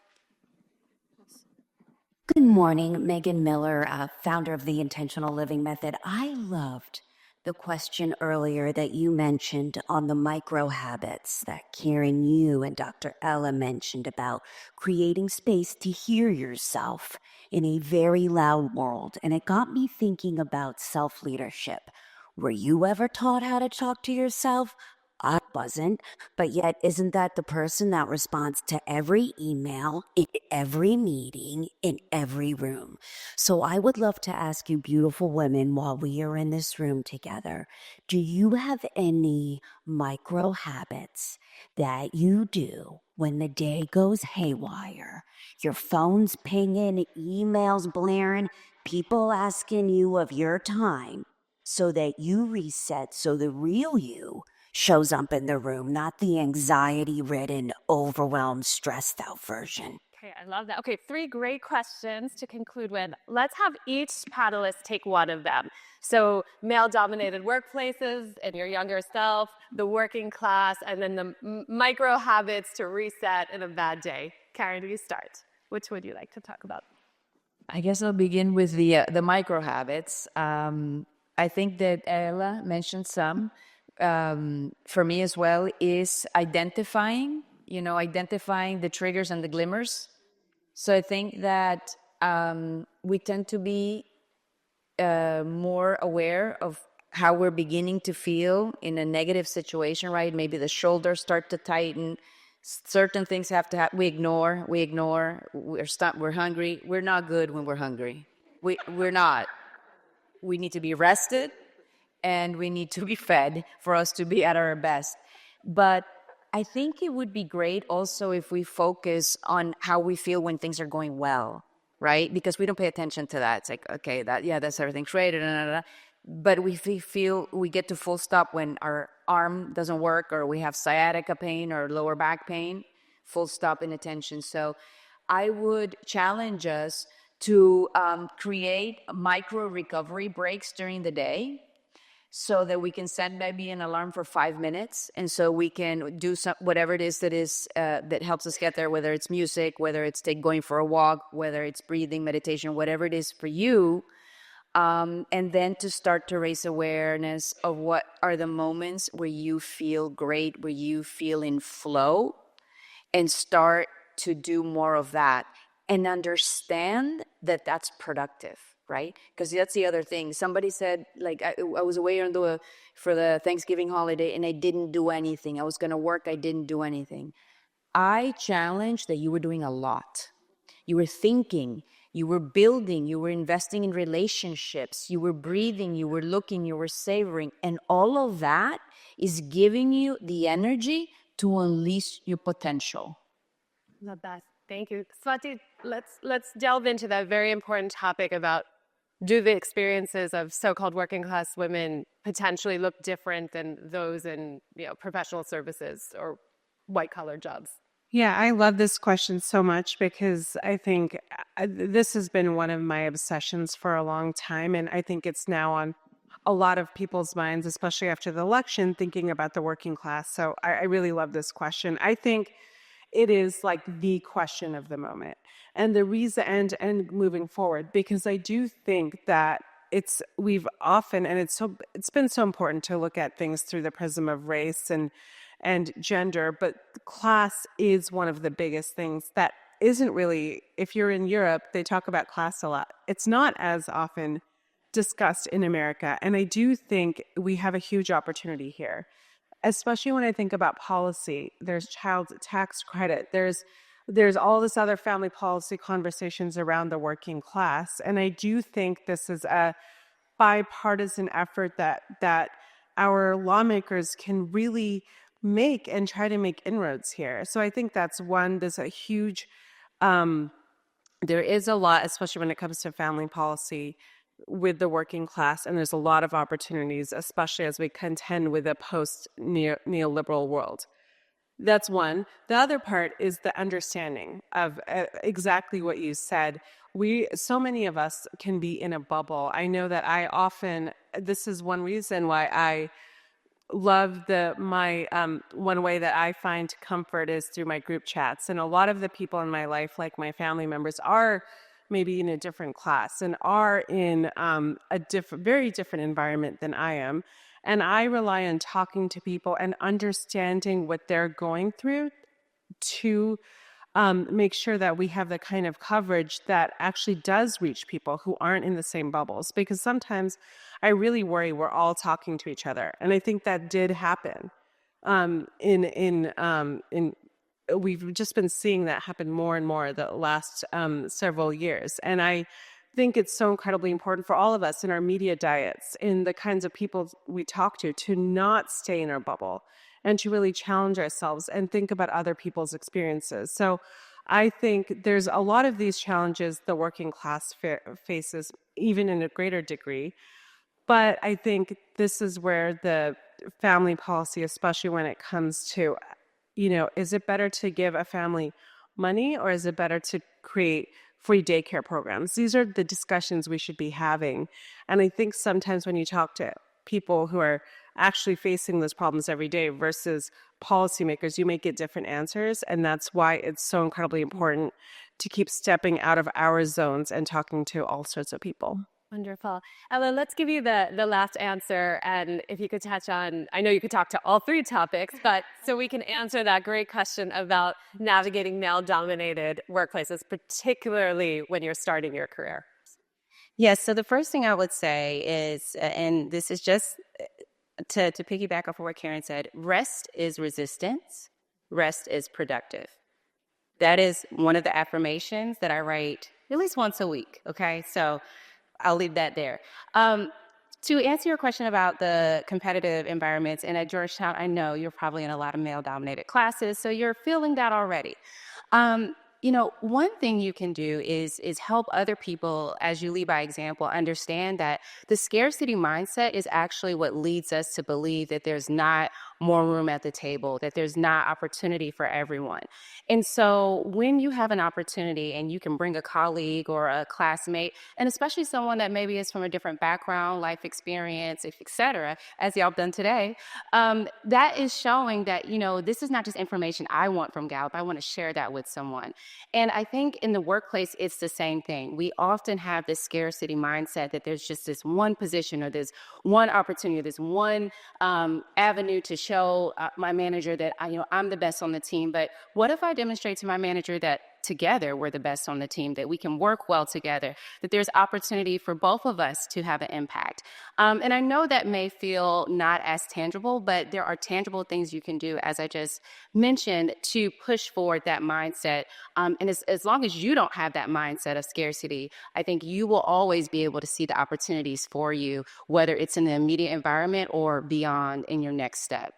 Good morning, Megan Miller, founder of the Intentional Living Method. I loved the question earlier that you mentioned on the micro habits that Karen, you and Dr. Ella mentioned about creating space to hear yourself in a very loud world. And it got me thinking about self-leadership. Were you ever taught how to talk to yourself? I wasn't, but yet isn't that the person that responds to every email, in every meeting, in every room? So I would love to ask you, beautiful women, while we are in this room together, do you have any micro habits that you do when the day goes haywire? Your phone's pinging, emails blaring, people asking you of your time so that you reset, so the real you shows up in the room, not the anxiety-ridden, overwhelmed, stressed-out version. Okay, I love that. Okay, 3 great questions to conclude with. Let's have each panelist take one of them. So male-dominated workplaces and your younger self, the working class, and then the micro habits to reset in a bad day. Karen, you start. Which would you like to talk about? I guess I'll begin with the micro habits. I think that Ella mentioned some. For me as well is identifying the triggers and the glimmers. So I think that we tend to be more aware of how we're beginning to feel in a negative situation, right? Maybe the shoulders start to tighten. Certain things have to happen. We ignore. We're hungry. We're not good when we're hungry. We're not. We need to be rested and we need to be fed for us to be at our best. But I think it would be great also if we focus on how we feel when things are going well, right? Because we don't pay attention to that. It's like, okay, that's everything great. But we feel we get to full stop when our arm doesn't work or we have sciatica pain or lower back pain, full stop in attention. So I would challenge us to create micro recovery breaks during the day so that we can set maybe an alarm for 5 minutes. And so we can do whatever it is that helps us get there, whether it's music, whether it's going for a walk, whether it's breathing, meditation, whatever it is for you. And then to start to raise awareness of what are the moments where you feel great, where you feel in flow, and start to do more of that and understand that that's productive, right? Because that's the other thing. Somebody said, like, I was away for the Thanksgiving holiday and I didn't do anything. I was going to work. I didn't do anything. I challenged that you were doing a lot. You were thinking, you were building, you were investing in relationships, you were breathing, you were looking, you were savoring. And all of that is giving you the energy to unleash your potential. Love that. Thank you. Swati, let's delve into that very important topic about, do the experiences of so-called working class women potentially look different than those in professional services or white-collar jobs? Yeah, I love this question so much because I think this has been one of my obsessions for a long time. And I think it's now on a lot of people's minds, especially after the election, thinking about the working class. So I really love this question. I think it is like the question of the moment and the reason and moving forward, because I do think that it's been so important to look at things through the prism of race and gender, but class is one of the biggest things that isn't really, if you're in Europe, they talk about class a lot. It's not as often discussed in America. And I do think we have a huge opportunity here, especially when I think about policy. There's child tax credit. There's all this other family policy conversations around the working class. And I do think this is a bipartisan effort that our lawmakers can really make and try to make inroads here. So I think that's one. There's a huge, there is a lot, especially when it comes to family policy with the working class, and there's a lot of opportunities, especially as we contend with a post-neoliberal world. That's one. The other part is the understanding of exactly what you said. So many of us can be in a bubble. I know that this is one reason why I love one way that I find comfort is through my group chats. And a lot of the people in my life, like my family members, are maybe in a different class and are in a very different environment than I am. And I rely on talking to people and understanding what they're going through to make sure that we have the kind of coverage that actually does reach people who aren't in the same bubbles. Because sometimes I really worry we're all talking to each other, and I think that did happen. We've just been seeing that happen more and more the last several years, and I think it's so incredibly important for all of us in our media diets, in the kinds of people we talk to not stay in our bubble and to really challenge ourselves and think about other people's experiences. So I think there's a lot of these challenges the working class faces, even in a greater degree. But I think this is where the family policy, especially when it comes to, is it better to give a family money or is it better to create free daycare programs? These are the discussions we should be having. And I think sometimes when you talk to people who are actually facing those problems every day versus policymakers, you may get different answers. And that's why it's so incredibly important to keep stepping out of our zones and talking to all sorts of people. Wonderful. Ella, let's give you the last answer. And if you could touch on, I know you could talk to all three topics, but so we can answer that great question about navigating male-dominated workplaces, particularly when you're starting your career. Yes, so the first thing I would say is, and this is just to piggyback off of what Karen said, rest is resistance, rest is productive. That is one of the affirmations that I write at least once a week, okay? So I'll leave that there. To answer your question about the competitive environments, and at Georgetown, I know you're probably in a lot of male-dominated classes, so you're feeling that already. One thing you can do is help other people, as you lead by example, understand that the scarcity mindset is actually what leads us to believe that there's not more room at the table, that there's not opportunity for everyone. And so when you have an opportunity and you can bring a colleague or a classmate, and especially someone that maybe is from a different background, life experience, et cetera, as y'all done today, that is showing that, this is not just information I want from Gallup. I want to share that with someone. And I think in the workplace, it's the same thing. We often have this scarcity mindset that there's just this one position or there's one opportunity, or there's one avenue to show my manager that I'm the best on the team. But what if I demonstrate to my manager that together we're the best on the team, that we can work well together, that there's opportunity for both of us to have an impact? And I know that may feel not as tangible, but there are tangible things you can do, as I just mentioned, to push forward that mindset. And as long as you don't have that mindset of scarcity, I think you will always be able to see the opportunities for you, whether it's in the immediate environment or beyond in your next step.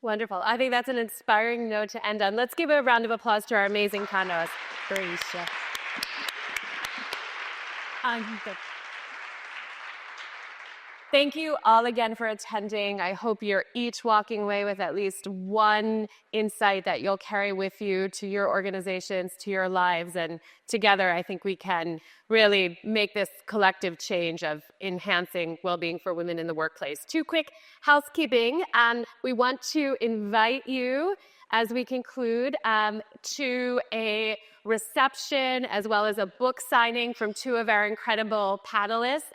Wonderful. I think that's an inspiring note to end on. Let's give a round of applause to our amazing panelists. Thank you all again for attending. I hope you're each walking away with at least one insight that you'll carry with you to your organizations, to your lives. And together, I think we can really make this collective change of enhancing well-being for women in the workplace. Two quick housekeeping. We want to invite you, as we conclude, to a reception as well as a book signing from two of our incredible panelists.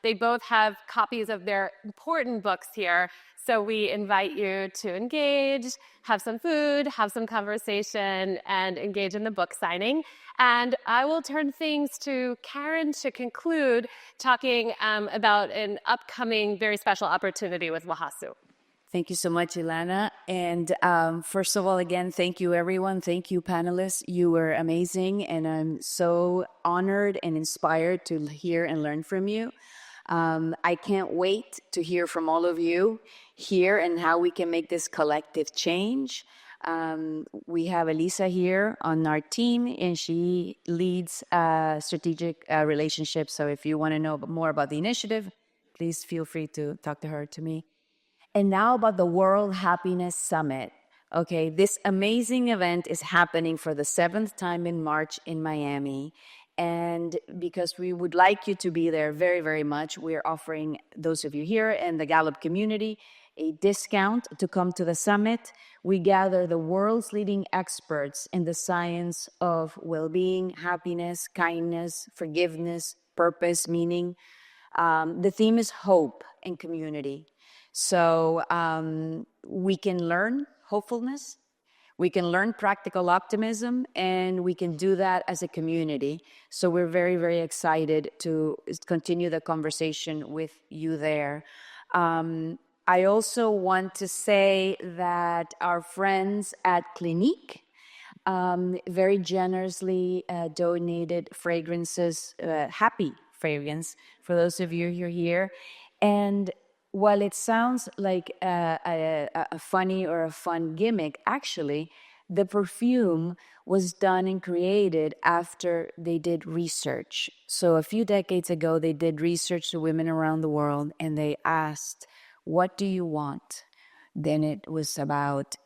They both have copies of their important books here. So we invite you to engage, have some food, have some conversation, and engage in the book signing. And I will turn things to Karen to conclude, talking about an upcoming very special opportunity with WOHASU. Thank you so much, Ilana. And first of all, again, thank you, everyone. Thank you, panelists. You were amazing. And I'm so honored and inspired to hear and learn from you. I can't wait to hear from all of you here and how we can make this collective change. We have Elisa here on our team, and she leads strategic relationships. So if you want to know more about the initiative, please feel free to talk to her, to me. And now about the World Happiness Summit. Okay, this amazing event is happening for the 7th time in March in Miami. And because we would like you to be there very, very much, we're offering those of you here in the Gallup community a discount to come to the summit. We gather the world's leading experts in the science of well-being, happiness, kindness, forgiveness, purpose, meaning. The theme is hope and community. So we can learn hopefulness, we can learn practical optimism, and we can do that as a community. So we're very, very excited to continue the conversation with you there. I also want to say that our friends at Clinique very generously donated fragrances, happy fragrance, for those of you who are here. And while it sounds like a funny or a fun gimmick, actually, the perfume was done and created after they did research. So a few decades ago, they did research to women around the world, and they asked, what do you want? Then it was about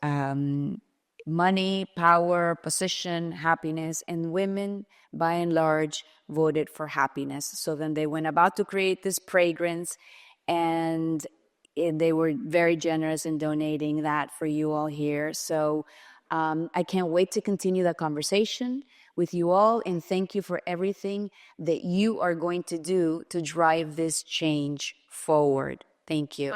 money, power, position, happiness, and women, by and large, voted for happiness. So then they went about to create this fragrance, and they were very generous in donating that for you all here. So I can't wait to continue the conversation with you all, and thank you for everything that you are going to do to drive this change forward. Thank you.